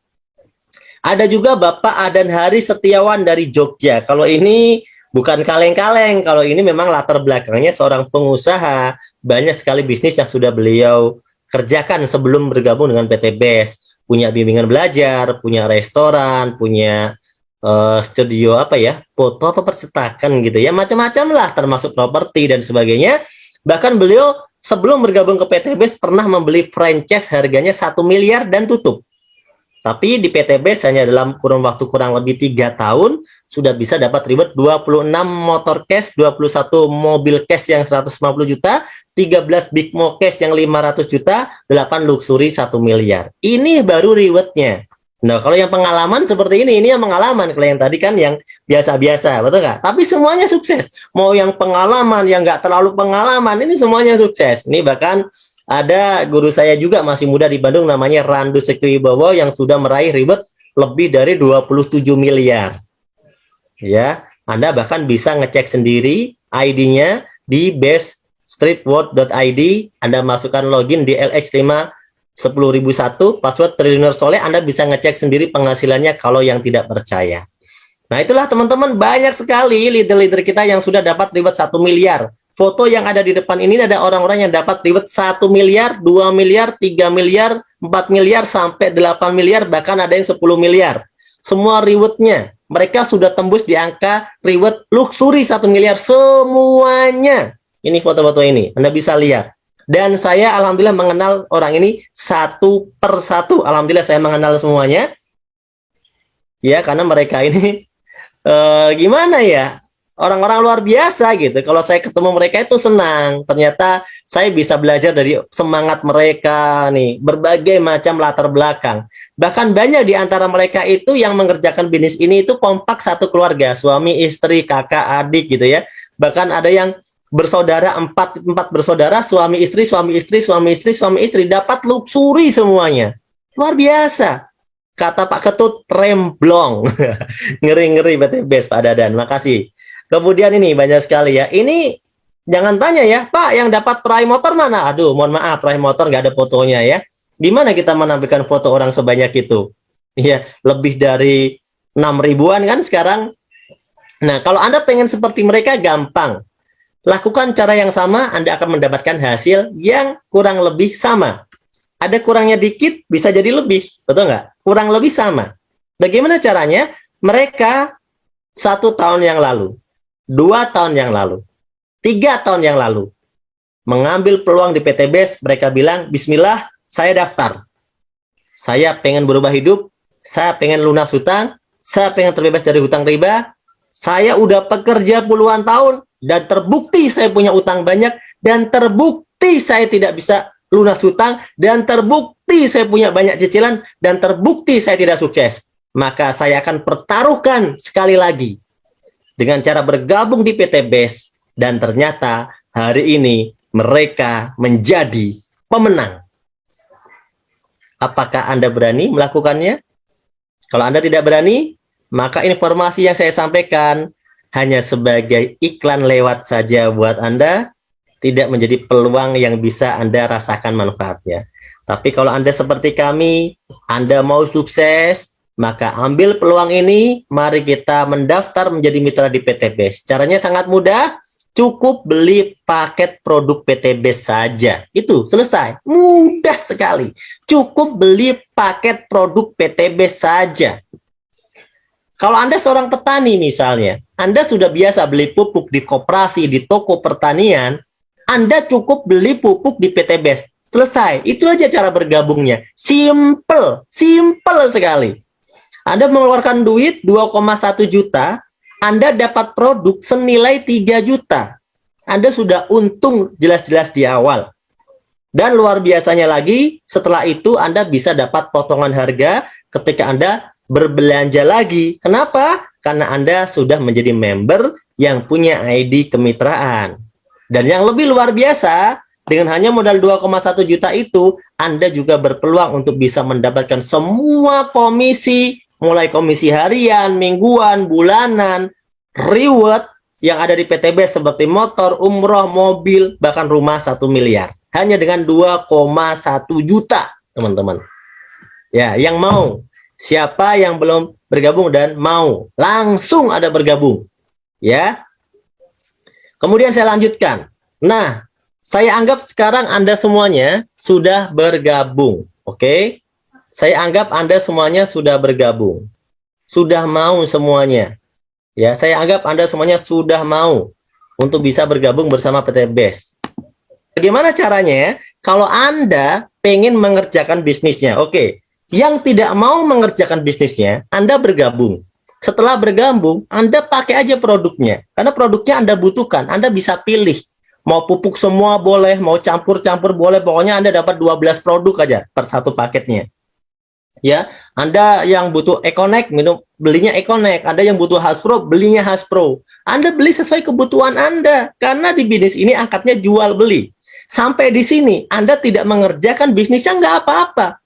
Ada juga Bapak Adan Hari Setiawan dari Jogja. Kalau ini bukan kaleng-kaleng, kalau ini memang latar belakangnya seorang pengusaha, banyak sekali bisnis yang sudah beliau kerjakan sebelum bergabung dengan PTBS, punya bimbingan belajar, punya restoran, punya studio foto percetakan gitu ya, macam-macam lah, termasuk properti dan sebagainya. Bahkan beliau sebelum bergabung ke PTBS pernah membeli franchise harganya 1 miliar dan tutup. Tapi di PTBS hanya dalam kurun waktu kurang lebih 3 tahun sudah bisa dapat reward 26 motor cash, 21 mobil cash yang 150 juta, 13 big mo cash yang 500 juta, 8 luxury 1 miliar. Ini baru rewardnya. Nah, kalau yang pengalaman seperti ini yang pengalaman. Kalau yang tadi kan yang biasa-biasa, betul nggak? Tapi semuanya sukses. Mau yang pengalaman, yang nggak terlalu pengalaman, ini semuanya sukses. Ini bahkan ada guru saya juga masih muda di Bandung, namanya Randu Sektiwibowo, yang sudah meraih reward lebih dari 27 miliar. Ya, Anda bahkan bisa ngecek sendiri ID-nya di beststreetworld.id. Anda masukkan login di LX5 10.001 password Triliuner Soleh, Anda bisa ngecek sendiri penghasilannya kalau yang tidak percaya. Nah, itulah teman-teman, banyak sekali leader-leader kita yang sudah dapat reward 1 miliar. Foto yang ada di depan ini ada orang-orang yang dapat reward 1 miliar, 2 miliar, 3 miliar, 4 miliar, sampai 8 miliar, bahkan ada yang 10 miliar. Semua rewardnya, mereka sudah tembus di angka reward luxury 1 miliar semuanya. Ini foto-foto ini, Anda bisa lihat. Dan saya alhamdulillah mengenal orang ini satu persatu. Alhamdulillah saya mengenal semuanya. Ya, karena mereka ini gimana ya? Orang-orang luar biasa gitu. Kalau saya ketemu mereka itu senang. Ternyata saya bisa belajar dari semangat mereka nih, berbagai macam latar belakang. Bahkan banyak di antara mereka itu yang mengerjakan bisnis ini itu kompak satu keluarga, suami, istri, kakak, adik gitu ya. Bahkan ada yang bersaudara, empat bersaudara, suami istri, suami istri, suami istri, suami istri, dapat luxury semuanya. Luar biasa. Kata Pak Ketut, remblong. Ngeri-ngeri BTBes, Pak Dadan. Makasih. Kemudian ini banyak sekali ya. Ini jangan tanya ya, Pak, yang dapat peraih motor mana? Aduh, mohon maaf, peraih motor nggak ada fotonya ya. Di mana kita menampilkan foto orang sebanyak itu? Ya, lebih dari 6 ribuan kan sekarang. Nah, kalau Anda pengen seperti mereka, gampang. Lakukan cara yang sama, Anda akan mendapatkan hasil yang kurang lebih sama. Ada kurangnya dikit, bisa jadi lebih. Betul nggak? Kurang lebih sama. Bagaimana caranya? Mereka 1 tahun yang lalu, 2 tahun yang lalu, 3 tahun yang lalu, mengambil peluang di PTBes, mereka bilang, bismillah, saya daftar. Saya pengen berubah hidup, saya pengen lunas hutang, saya pengen terbebas dari hutang riba, saya udah pekerja puluhan tahun, dan terbukti saya punya utang banyak, dan terbukti saya tidak bisa lunas hutang, dan terbukti saya punya banyak cicilan, dan terbukti saya tidak sukses. Maka saya akan pertaruhkan sekali lagi dengan cara bergabung di PTBes, dan ternyata hari ini mereka menjadi pemenang. Apakah Anda berani melakukannya? Kalau Anda tidak berani, maka informasi yang saya sampaikan hanya sebagai iklan lewat saja buat Anda, tidak menjadi peluang yang bisa Anda rasakan manfaatnya. Tapi kalau Anda seperti kami, Anda mau sukses, maka ambil peluang ini, mari kita mendaftar menjadi mitra di PTBes. Caranya sangat mudah, cukup beli paket produk PTBes saja. Itu, selesai. Mudah sekali. Cukup beli paket produk PTBes saja. Kalau Anda seorang petani misalnya, Anda sudah biasa beli pupuk di koperasi, di toko pertanian, Anda cukup beli pupuk di PTBes. Selesai. Itu aja cara bergabungnya. Simple. Simple sekali. Anda mengeluarkan duit 2,1 juta, Anda dapat produk senilai 3 juta. Anda sudah untung jelas-jelas di awal. Dan luar biasanya lagi, setelah itu Anda bisa dapat potongan harga ketika Anda berbelanja lagi. Kenapa? Karena Anda sudah menjadi member yang punya ID kemitraan. Dan yang lebih luar biasa, dengan hanya modal 2,1 juta itu, Anda juga berpeluang untuk bisa mendapatkan semua komisi, mulai komisi harian, mingguan, bulanan, reward yang ada di PTBes seperti motor, umroh, mobil, bahkan rumah 1 miliar. Hanya dengan 2,1 juta, teman-teman. Ya, yang mau. Siapa yang belum bergabung dan mau, langsung ada bergabung. Ya. Kemudian saya lanjutkan. Nah, saya anggap sekarang Anda semuanya sudah bergabung. Oke? Saya anggap Anda semuanya sudah bergabung. Sudah mau semuanya. Ya, saya anggap Anda semuanya sudah mau untuk bisa bergabung bersama PTBes. Bagaimana caranya? Kalau Anda pengen mengerjakan bisnisnya, oke. Yang tidak mau mengerjakan bisnisnya, Anda bergabung. Setelah bergabung, Anda pakai aja produknya. Karena produknya Anda butuhkan, Anda bisa pilih. Mau pupuk semua boleh, mau campur-campur boleh, pokoknya Anda dapat 12 produk aja per satu paketnya. Ya, Anda yang butuh Econek, belinya Econek. Anda yang butuh Hasbro, belinya Hasbro. Anda beli sesuai kebutuhan Anda. Karena di bisnis ini angkatnya jual beli. Sampai di sini, Anda tidak mengerjakan bisnisnya nggak apa-apa.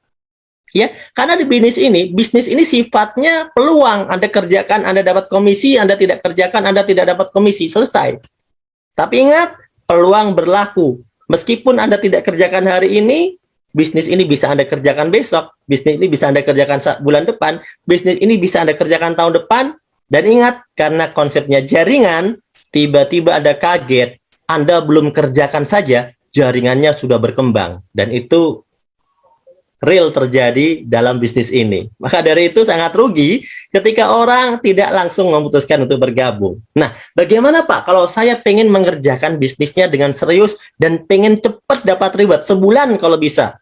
Ya, karena di bisnis ini sifatnya peluang. Anda kerjakan, Anda dapat komisi. Anda tidak kerjakan, Anda tidak dapat komisi. Selesai. Tapi ingat, peluang berlaku. Meskipun Anda tidak kerjakan hari ini, bisnis ini bisa Anda kerjakan besok, bisnis ini bisa Anda kerjakan bulan depan, bisnis ini bisa Anda kerjakan tahun depan. Dan ingat, karena konsepnya jaringan, tiba-tiba Anda kaget, Anda belum kerjakan saja, jaringannya sudah berkembang. Dan itu real terjadi dalam bisnis ini. Maka dari itu sangat rugi ketika orang tidak langsung memutuskan untuk bergabung. Nah, bagaimana Pak kalau saya pengen mengerjakan bisnisnya dengan serius dan pengen cepat dapat reward sebulan kalau bisa?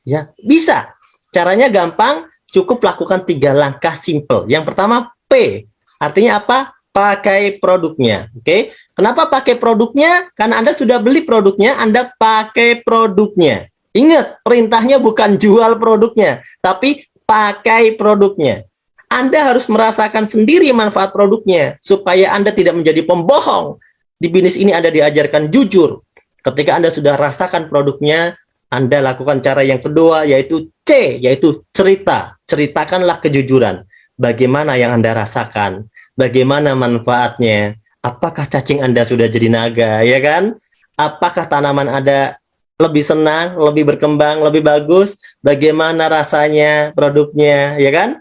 Ya, bisa. Caranya gampang, cukup lakukan 3 langkah simple. Yang pertama, P. Artinya apa? Pakai produknya. Oke. Kenapa pakai produknya? Karena Anda sudah beli produknya, Anda pakai produknya. Ingat, perintahnya bukan jual produknya, tapi pakai produknya. Anda harus merasakan sendiri manfaat produknya, supaya Anda tidak menjadi pembohong. Di bisnis ini Anda diajarkan jujur. Ketika Anda sudah rasakan produknya, Anda lakukan cara yang kedua, yaitu C, yaitu cerita. Ceritakanlah kejujuran. Bagaimana yang Anda rasakan? Bagaimana manfaatnya? Apakah cacing Anda sudah jadi naga, ya kan? Apakah tanaman Anda lebih senang, lebih berkembang, lebih bagus, bagaimana rasanya produknya, ya kan?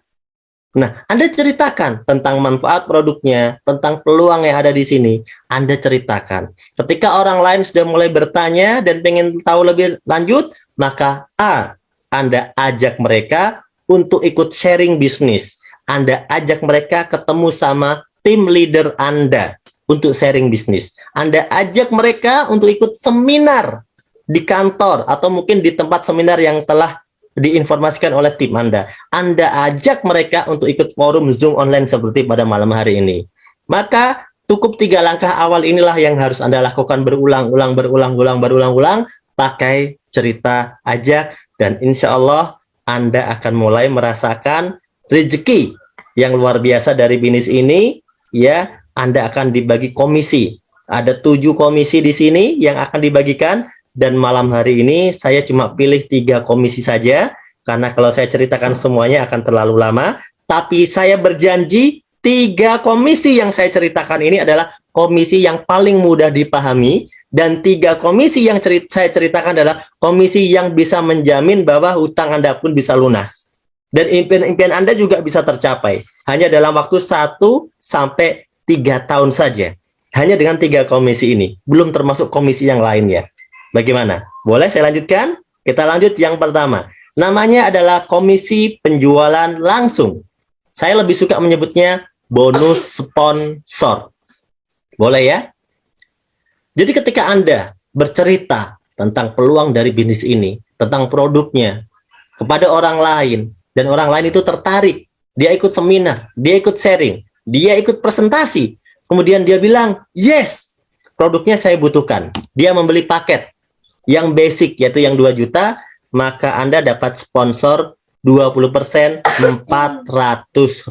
Nah, Anda ceritakan tentang manfaat produknya, tentang peluang yang ada di sini. Anda ceritakan. Ketika orang lain sudah mulai bertanya dan pengen tahu lebih lanjut, maka A, Anda ajak mereka untuk ikut sharing bisnis. Anda ajak mereka ketemu sama tim leader Anda untuk sharing bisnis. Anda ajak mereka untuk ikut seminar di kantor atau mungkin di tempat seminar yang telah diinformasikan oleh tim Anda. Anda ajak mereka untuk ikut forum Zoom online seperti pada malam hari ini. Maka cukup 3 langkah awal inilah yang harus Anda lakukan berulang-ulang, pakai cerita, ajak, dan insya Allah Anda akan mulai merasakan rezeki yang luar biasa dari bisnis ini. Ya, Anda akan dibagi komisi. Ada 7 komisi di sini yang akan dibagikan. Dan malam hari ini saya cuma pilih 3 komisi saja, karena kalau saya ceritakan semuanya akan terlalu lama. Tapi saya berjanji 3 komisi yang saya ceritakan ini adalah komisi yang paling mudah dipahami, dan 3 komisi yang saya ceritakan adalah komisi yang bisa menjamin bahwa hutang Anda pun bisa lunas. Dan impian-impian Anda juga bisa tercapai, hanya dalam waktu 1 sampai 3 tahun saja. Hanya dengan 3 komisi ini, belum termasuk komisi yang lainnya. Bagaimana? Boleh saya lanjutkan? Kita lanjut yang pertama. Namanya adalah komisi penjualan langsung. Saya lebih suka menyebutnya bonus sponsor. Boleh ya? Jadi ketika Anda bercerita tentang peluang dari bisnis ini, tentang produknya, kepada orang lain, dan orang lain itu tertarik, dia ikut seminar, dia ikut sharing, dia ikut presentasi, kemudian dia bilang, yes, produknya saya butuhkan. Dia membeli paket yang basic, yaitu yang 2 juta, maka Anda dapat sponsor 20%, Rp400.000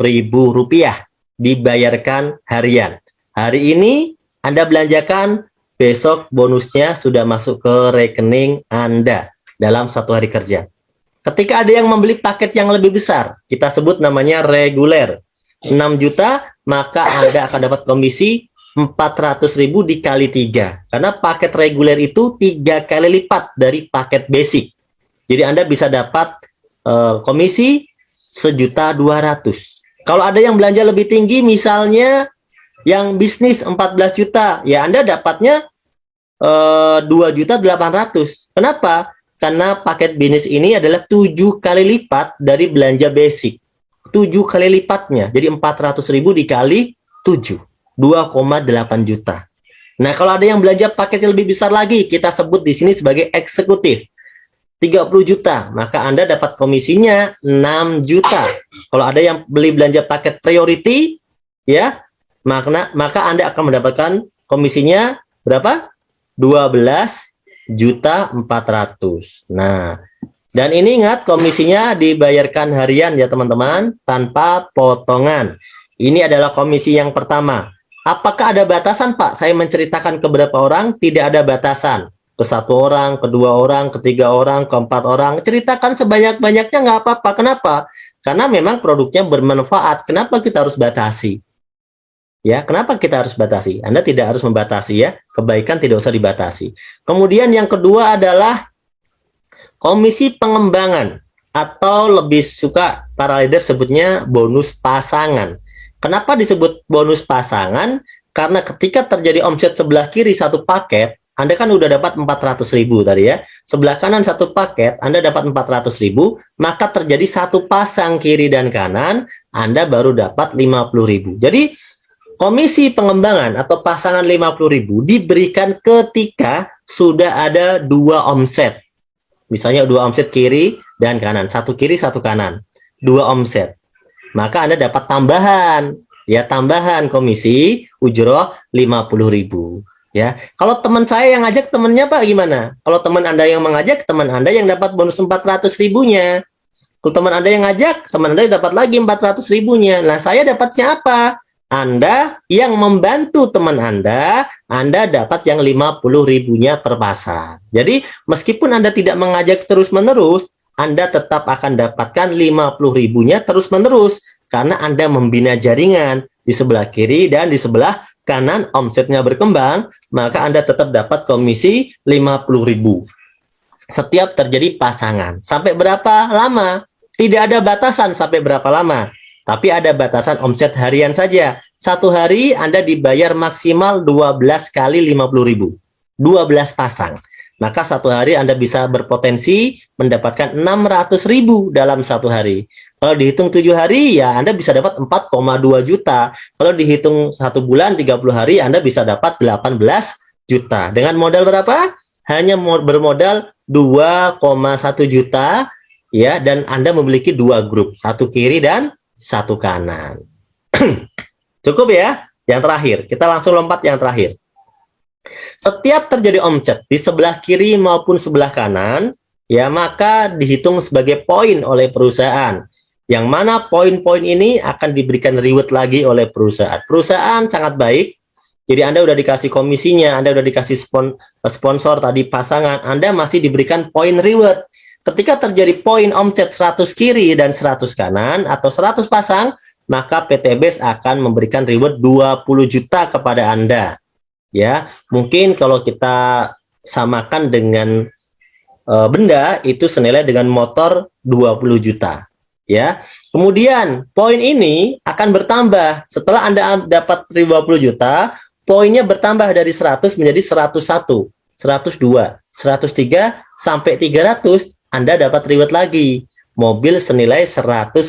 dibayarkan harian. Hari ini Anda belanjakan, besok bonusnya sudah masuk ke rekening Anda dalam 1 hari kerja. Ketika ada yang membeli paket yang lebih besar, kita sebut namanya reguler, 6 juta, maka Anda akan dapat komisi 400.000 dikali 3. Karena paket reguler itu 3 kali lipat dari paket basic. Jadi Anda bisa dapat komisi 1.200.000. Kalau ada yang belanja lebih tinggi, misalnya yang bisnis 14 juta, ya Anda dapatnya 2.800.000. Kenapa? Karena paket bisnis ini adalah 7 kali lipat dari belanja basic. 7 kali lipatnya. Jadi 400.000 dikali 7. 2,8 juta. Nah, kalau ada yang belanja paket yang lebih besar lagi, kita sebut di sini sebagai eksekutif. 30 juta, maka Anda dapat komisinya 6 juta. Kalau ada yang beli belanja paket priority, ya, maka Anda akan mendapatkan komisinya berapa? 12.400.000. Nah, Dan ini ingat, komisinya dibayarkan harian ya teman-teman, tanpa potongan. Ini adalah komisi yang pertama. Apakah ada batasan, Pak? Saya menceritakan ke berapa orang? Tidak ada batasan. Ke 1 orang, ke 2 orang, ke 3 orang, ke 4 orang. Ceritakan sebanyak-banyaknya nggak apa-apa. Kenapa? Karena memang produknya bermanfaat. Kenapa kita harus batasi? Ya, kenapa kita harus batasi? Anda tidak harus membatasi ya. Kebaikan tidak usah dibatasi. Kemudian yang kedua adalah komisi pengembangan, atau lebih suka para leader sebutnya bonus pasangan. Kenapa disebut bonus pasangan? Karena ketika terjadi omset sebelah kiri satu paket, Anda kan udah dapat 400.000 tadi ya. Sebelah kanan satu paket, Anda dapat 400.000, maka terjadi satu pasang kiri dan kanan, Anda baru dapat 50.000. Jadi komisi pengembangan atau pasangan 50.000 diberikan ketika sudah ada 2 omset. Misalnya 2 omset kiri dan kanan, 1 kiri 1 kanan, 2 omset. Maka Anda dapat tambahan, ya, tambahan komisi ujroh 50.000. Ya, kalau teman saya yang ngajak, temennya Pak gimana? Kalau teman Anda yang mengajak, teman Anda yang dapat bonus 400.000-nya. Kalau teman Anda yang ngajak, teman Anda dapat lagi 400.000-nya. Nah, saya dapatnya apa? Anda yang membantu teman Anda dapat yang 50.000-nya per pasang. Jadi, meskipun Anda tidak mengajak terus-menerus, Anda tetap akan dapatkan 50.000-nya terus-menerus. Karena Anda membina jaringan di sebelah kiri dan di sebelah kanan, omsetnya berkembang, maka Anda tetap dapat komisi 50.000. Setiap terjadi pasangan. Sampai berapa lama? Tidak ada batasan sampai berapa lama. Tapi ada batasan omset harian saja. 1 hari Anda dibayar maksimal 12 kali 50.000. 12 pasang. Maka 1 hari Anda bisa berpotensi mendapatkan 600.000 dalam 1 hari. Kalau dihitung 7 hari, ya Anda bisa dapat 4,2 juta. Kalau dihitung 1 bulan, 30 hari, Anda bisa dapat 18 juta. Dengan modal berapa? Hanya bermodal 2,1 juta, ya, dan Anda memiliki 2 grup. 1 kiri dan 1 kanan. Cukup ya? Yang terakhir, kita langsung lompat yang terakhir. Setiap terjadi omset di sebelah kiri maupun sebelah kanan, ya, maka dihitung sebagai poin oleh perusahaan. Yang mana poin-poin ini akan diberikan reward lagi oleh perusahaan. Perusahaan sangat baik. Jadi Anda udah dikasih komisinya, Anda udah dikasih sponsor tadi pasangan, Anda masih diberikan poin reward. Ketika terjadi poin omset 100 kiri dan 100 kanan atau 100 pasang, maka PT BES akan memberikan reward 20 juta kepada Anda. Ya, mungkin kalau kita samakan dengan benda, itu senilai dengan motor 20 juta. Ya, kemudian poin ini akan bertambah. Setelah Anda dapat 20 juta, poinnya bertambah dari 100 menjadi 101, 102, 103, sampai 300. Anda dapat reward lagi, mobil senilai 150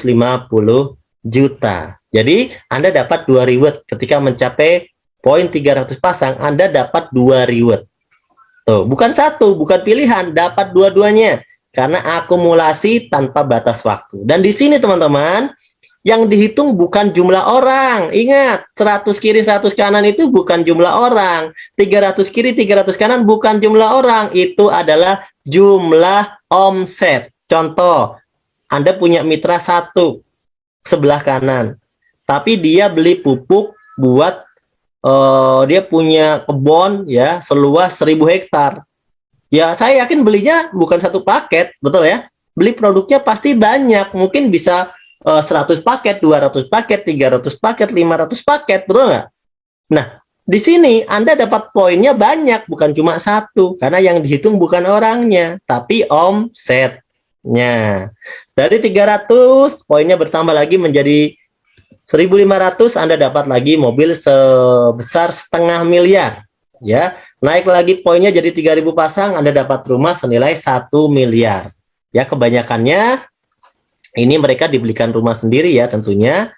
juta. Jadi Anda dapat 2 reward. Ketika mencapai poin 300 pasang, Anda dapat 2 reward. Tuh, bukan 1, bukan pilihan, dapat dua-duanya. Karena akumulasi tanpa batas waktu. Dan di sini teman-teman, yang dihitung bukan jumlah orang. Ingat, 100 kiri 100 kanan itu bukan jumlah orang. 300 kiri 300 kanan bukan jumlah orang. Itu adalah jumlah omset. Contoh, Anda punya mitra 1 sebelah kanan, tapi dia beli pupuk buat dia punya kebun ya seluas 1.000 hektar. Ya, saya yakin belinya bukan 1 paket, betul ya? Beli produknya pasti banyak, mungkin bisa 100 paket, 200 paket, 300 paket, 500 paket, betul nggak? Nah, di sini Anda dapat poinnya banyak, bukan cuma 1, karena yang dihitung bukan orangnya, tapi omsetnya. Dari 300, poinnya bertambah lagi menjadi 1.500, Anda dapat lagi mobil sebesar 0,5 miliar. Ya, naik lagi poinnya jadi 3.000 pasang, Anda dapat rumah senilai 1 miliar. Ya, kebanyakannya ini mereka dibelikan rumah sendiri ya, tentunya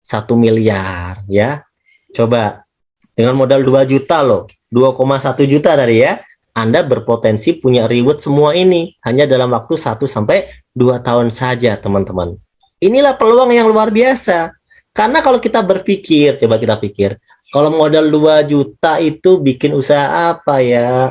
1 miliar ya. Coba dengan modal 2 juta loh, 2,1 juta tadi ya, Anda berpotensi punya reward semua ini hanya dalam waktu 1 sampai 2 tahun saja, teman-teman. Inilah peluang yang luar biasa. Karena kalau kita berpikir, coba kita pikir, Kalau modal 2 juta itu bikin usaha apa ya?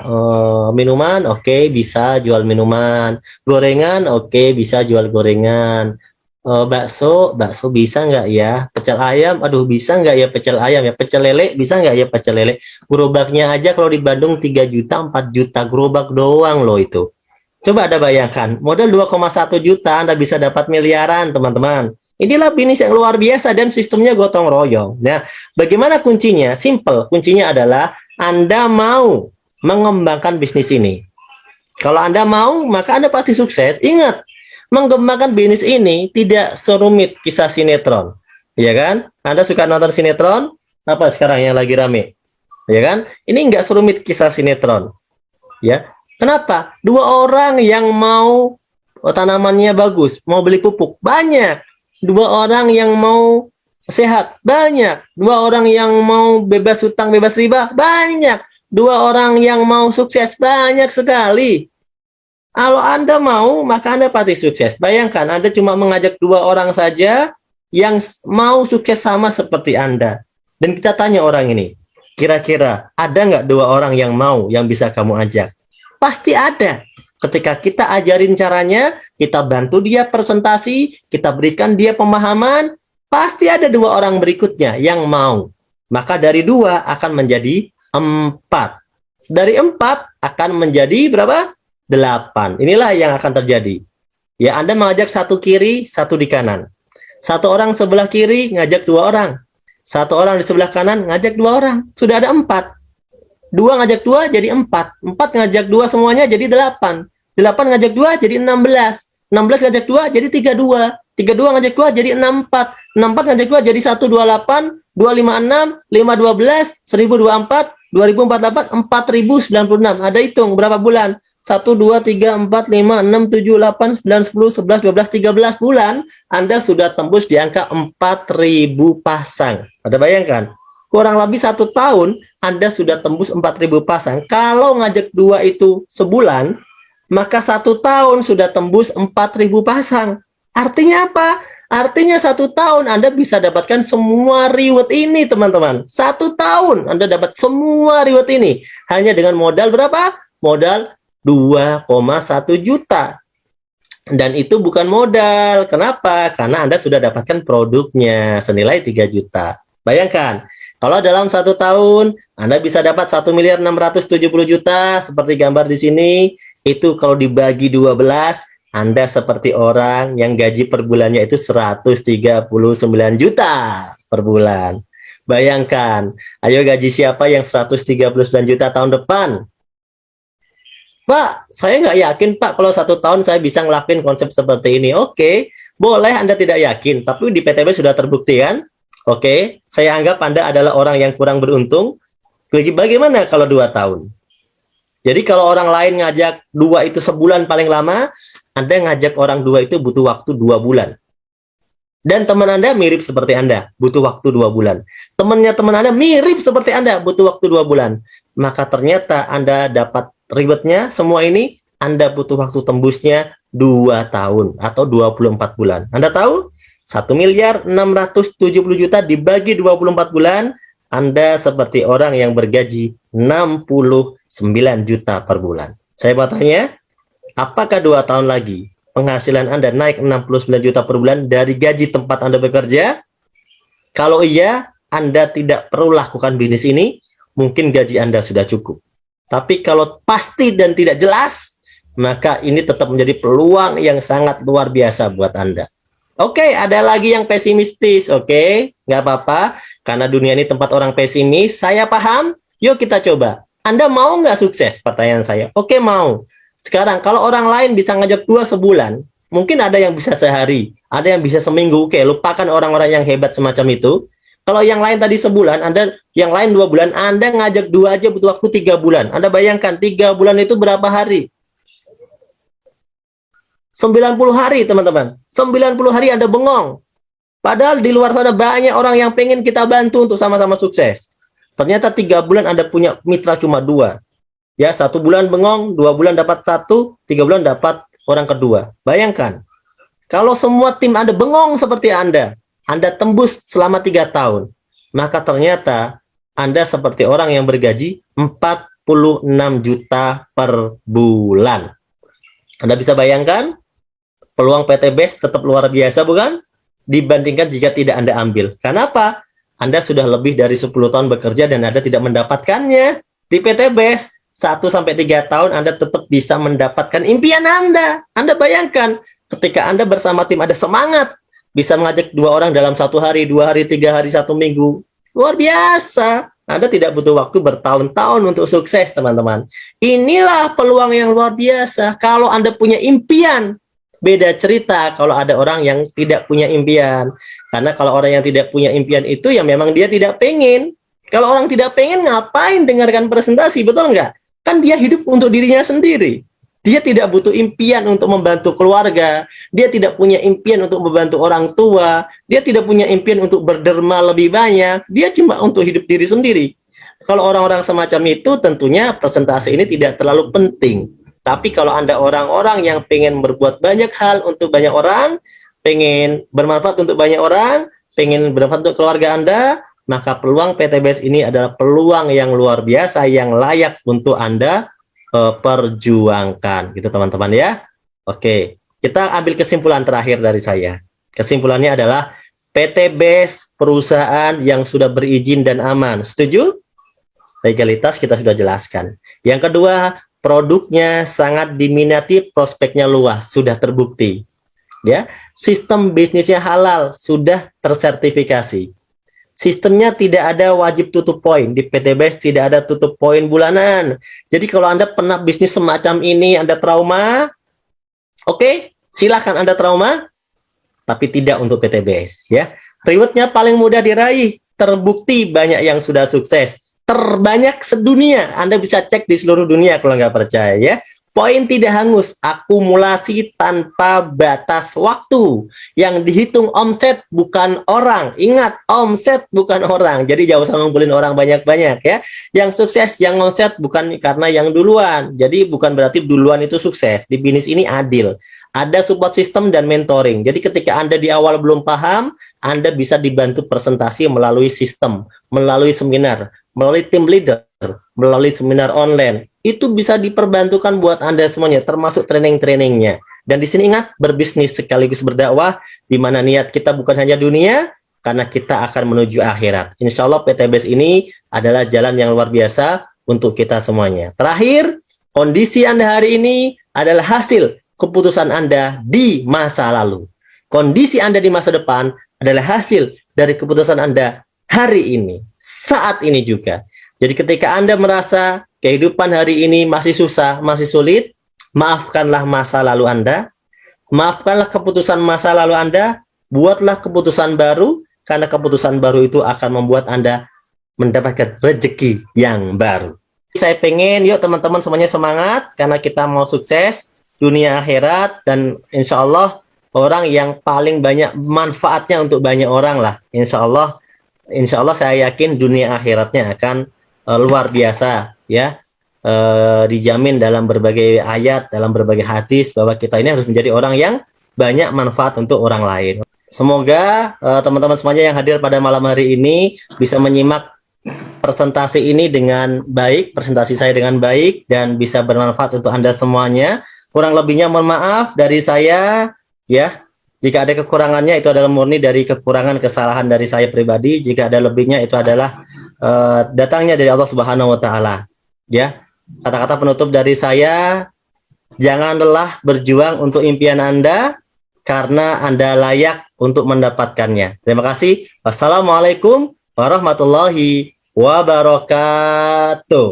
Minuman, oke, bisa jual minuman. Gorengan, oke, bisa jual gorengan. Bakso bisa nggak ya? Pecel ayam, aduh bisa nggak ya pecel ayam ya? Pecel lele, bisa nggak ya pecel lele? Gerobaknya aja kalau di Bandung 3 juta, 4 juta, gerobak doang loh itu. Coba Anda bayangkan, modal 2,1 juta Anda bisa dapat miliaran, teman-teman. Inilah bisnis yang luar biasa dan sistemnya gotong royong. Nah, bagaimana kuncinya? Simple. Kuncinya adalah Anda mau mengembangkan bisnis ini. Kalau Anda mau, maka Anda pasti sukses. Ingat, mengembangkan bisnis ini tidak serumit kisah sinetron. Ya kan? Anda suka nonton sinetron? Apa sekarang yang lagi rame? Ya kan? Ini nggak serumit kisah sinetron. Ya, kenapa? Dua orang yang mau tanamannya bagus, mau beli pupuk, banyak. Dua orang yang mau sehat, banyak. Dua orang yang mau bebas hutang, bebas riba, banyak. Dua orang yang mau sukses, banyak sekali. Kalau Anda mau, maka Anda pasti sukses. Bayangkan, Anda cuma mengajak dua orang saja yang mau sukses sama seperti Anda. Dan kita tanya orang ini, kira-kira ada nggak dua orang yang mau, yang bisa kamu ajak? Pasti ada. Ketika kita ajarin caranya, kita bantu dia presentasi, kita berikan dia pemahaman, pasti ada dua orang berikutnya yang mau. Maka dari 2 akan menjadi 4. Dari 4 akan menjadi berapa? 8. Inilah yang akan terjadi. Ya, Anda mengajak satu kiri, satu di kanan. Satu orang sebelah kiri ngajak 2 orang. Satu orang di sebelah kanan ngajak 2 orang. Sudah ada 4. 2 ngajak 2 jadi 4. 4 ngajak 2 semuanya jadi 8. 8 ngajak 2 jadi 16. 16 ngajak 2 jadi 32. 32 ngajak 2 jadi 64. 64 ngajak 2 jadi 128. 256. 512. 1024. 2048. 4096. Ada hitung berapa bulan? 1, 2, 3, 4, 5, 6, 7, 8, 9, 10, 11, 12, 13 bulan. Anda sudah tembus di angka 4.000 pasang. Ada bayangkan? Kurang lebih 1 tahun, Anda sudah tembus 4.000 pasang. Kalau ngajak 2 itu sebulan, maka 1 tahun sudah tembus 4.000 pasang. Artinya apa? Artinya 1 tahun Anda bisa dapatkan semua reward ini, teman-teman. 1 tahun Anda dapat semua reward ini. Hanya dengan modal berapa? Modal 2,1 juta. Dan itu bukan modal. Kenapa? Karena Anda sudah dapatkan produknya senilai 3 juta. Bayangkan, kalau dalam 1 tahun Anda bisa dapat 1.670.000.000 seperti gambar di sini, itu kalau dibagi 12, Anda seperti orang yang gaji per bulannya itu 139 juta per bulan. Bayangkan, ayo gaji siapa yang 139 juta tahun depan? Pak, saya nggak yakin Pak kalau 1 tahun saya bisa ngelakuin konsep seperti ini. Oke, boleh Anda tidak yakin, tapi di PTB sudah terbukti kan? Oke, saya anggap Anda adalah orang yang kurang beruntung. Bagaimana kalau 2 tahun? Jadi kalau orang lain ngajak 2 itu sebulan paling lama, Anda ngajak orang 2 itu butuh waktu 2 bulan. Dan teman Anda mirip seperti Anda, butuh waktu 2 bulan. Temannya teman Anda mirip seperti Anda, butuh waktu 2 bulan. Maka ternyata Anda dapat rewardnya, semua ini Anda butuh waktu tembusnya 2 tahun atau 24 bulan. Anda tahu? 1.670.000.000 dibagi 24 bulan, Anda seperti orang yang bergaji 69 juta per bulan. Saya mau tanya, apakah 2 tahun lagi penghasilan Anda naik 69 juta per bulan dari gaji tempat Anda bekerja? Kalau iya, Anda tidak perlu lakukan bisnis ini, mungkin gaji Anda sudah cukup. Tapi kalau pasti dan tidak jelas, maka ini tetap menjadi peluang yang sangat luar biasa buat Anda. Oke, ada lagi yang pesimistis, oke? Nggak apa-apa, karena dunia ini tempat orang pesimis, saya paham, yuk kita coba. Anda mau nggak sukses? Pertanyaan saya. Oke, mau. Sekarang, kalau orang lain bisa ngajak 2 sebulan, mungkin ada yang bisa sehari, ada yang bisa seminggu, oke, lupakan orang-orang yang hebat semacam itu. Kalau yang lain tadi sebulan, Anda yang lain 2 bulan, Anda ngajak 2 aja butuh waktu 3 bulan. Anda bayangkan 3 bulan itu berapa hari? 90 hari, teman-teman. 90 hari Anda bengong. Padahal di luar sana banyak orang yang pengen kita bantu untuk sama-sama sukses. Ternyata 3 bulan Anda punya mitra cuma 2. Ya, 1 bulan bengong, 2 bulan dapat 1, 3 bulan dapat orang kedua. Bayangkan, kalau semua tim Anda bengong seperti Anda tembus selama 3 tahun, maka ternyata Anda seperti orang yang bergaji 46 juta per bulan. Anda bisa bayangkan peluang PTBS tetap luar biasa bukan? Dibandingkan jika tidak Anda ambil. Kenapa? Anda sudah lebih dari 10 tahun bekerja dan Anda tidak mendapatkannya. Di PTBS 1-3 tahun Anda tetap bisa mendapatkan impian Anda. Anda bayangkan ketika Anda bersama tim ada semangat, bisa mengajak 2 orang dalam 1 hari, 2 hari, 3 hari, 1 minggu. Luar biasa. Anda tidak butuh waktu bertahun-tahun untuk sukses, teman-teman. Inilah peluang yang luar biasa. Kalau Anda punya impian, beda cerita kalau ada orang yang tidak punya impian. Karena kalau orang yang tidak punya impian itu ya memang dia tidak pengen. Kalau orang tidak pengen, ngapain dengarkan presentasi, betul nggak? Kan dia hidup untuk dirinya sendiri. Dia tidak butuh impian untuk membantu keluarga. Dia tidak punya impian untuk membantu orang tua. Dia tidak punya impian untuk berderma lebih banyak. Dia cuma untuk hidup diri sendiri. Kalau orang-orang semacam itu, tentunya presentasi ini tidak terlalu penting. Tapi kalau Anda orang-orang yang pengen berbuat banyak hal untuk banyak orang, pengen bermanfaat untuk banyak orang, pengen bermanfaat untuk keluarga Anda, maka peluang PTBS ini adalah peluang yang luar biasa, yang layak untuk Anda perjuangkan. Gitu teman-teman ya. Oke, kita ambil kesimpulan terakhir dari saya. Kesimpulannya adalah PTBS perusahaan yang sudah berizin dan aman. Setuju? Legalitas kita sudah jelaskan. Yang kedua, produknya sangat diminati, prospeknya luas, sudah terbukti. Ya, sistem bisnisnya halal, sudah tersertifikasi. Sistemnya tidak ada wajib tutup poin. Di PTBS tidak ada tutup poin bulanan. Jadi kalau Anda pernah bisnis semacam ini, Anda trauma, oke, silakan Anda trauma, tapi tidak untuk PTBS. Ya, rewardnya paling mudah diraih, terbukti banyak yang sudah sukses. Terbanyak sedunia. Anda bisa cek di seluruh dunia kalau nggak percaya ya. Poin tidak hangus, akumulasi tanpa batas waktu. Yang dihitung omset bukan orang. Ingat, omset bukan orang. Jadi jauh usah ngumpulin orang banyak-banyak ya. Yang sukses, yang omset bukan karena yang duluan. Jadi bukan berarti duluan itu sukses. Di bisnis ini adil. Ada support system dan mentoring. Jadi ketika Anda di awal belum paham, Anda bisa dibantu presentasi melalui sistem, melalui seminar, melalui tim leader, melalui seminar online. Itu bisa diperbantukan buat Anda semuanya, termasuk training-trainingnya. Dan di sini ingat, berbisnis sekaligus berdakwah, di mana niat kita bukan hanya dunia, karena kita akan menuju akhirat. Insya Allah PTBS ini adalah jalan yang luar biasa untuk kita semuanya. Terakhir, kondisi Anda hari ini adalah hasil keputusan Anda di masa lalu. Kondisi Anda di masa depan adalah hasil dari keputusan Anda hari ini, saat ini juga. Jadi ketika Anda merasa kehidupan hari ini masih susah, masih sulit, maafkanlah masa lalu Anda, maafkanlah keputusan masa lalu Anda, buatlah keputusan baru, karena keputusan baru itu akan membuat Anda mendapatkan rezeki yang baru. Saya pengen, yuk teman-teman semuanya semangat, karena kita mau sukses, dunia akhirat, dan insya Allah orang yang paling banyak manfaatnya untuk banyak orang lah. Insya Allah saya yakin dunia akhiratnya akan luar biasa ya. Dijamin dalam berbagai ayat, dalam berbagai hadis bahwa kita ini harus menjadi orang yang banyak manfaat untuk orang lain. Semoga teman-teman semuanya yang hadir pada malam hari ini bisa menyimak presentasi ini dengan baik, presentasi saya dengan baik, dan bisa bermanfaat untuk Anda semuanya. Kurang lebihnya mohon maaf dari saya ya. Jika ada kekurangannya itu adalah murni dari kekurangan kesalahan dari saya pribadi. Jika ada lebihnya itu adalah datangnya dari Allah Subhanahu wa taala. Ya. Kata-kata penutup dari saya, jangan lelah berjuang untuk impian Anda karena Anda layak untuk mendapatkannya. Terima kasih. Wassalamualaikum warahmatullahi wabarakatuh.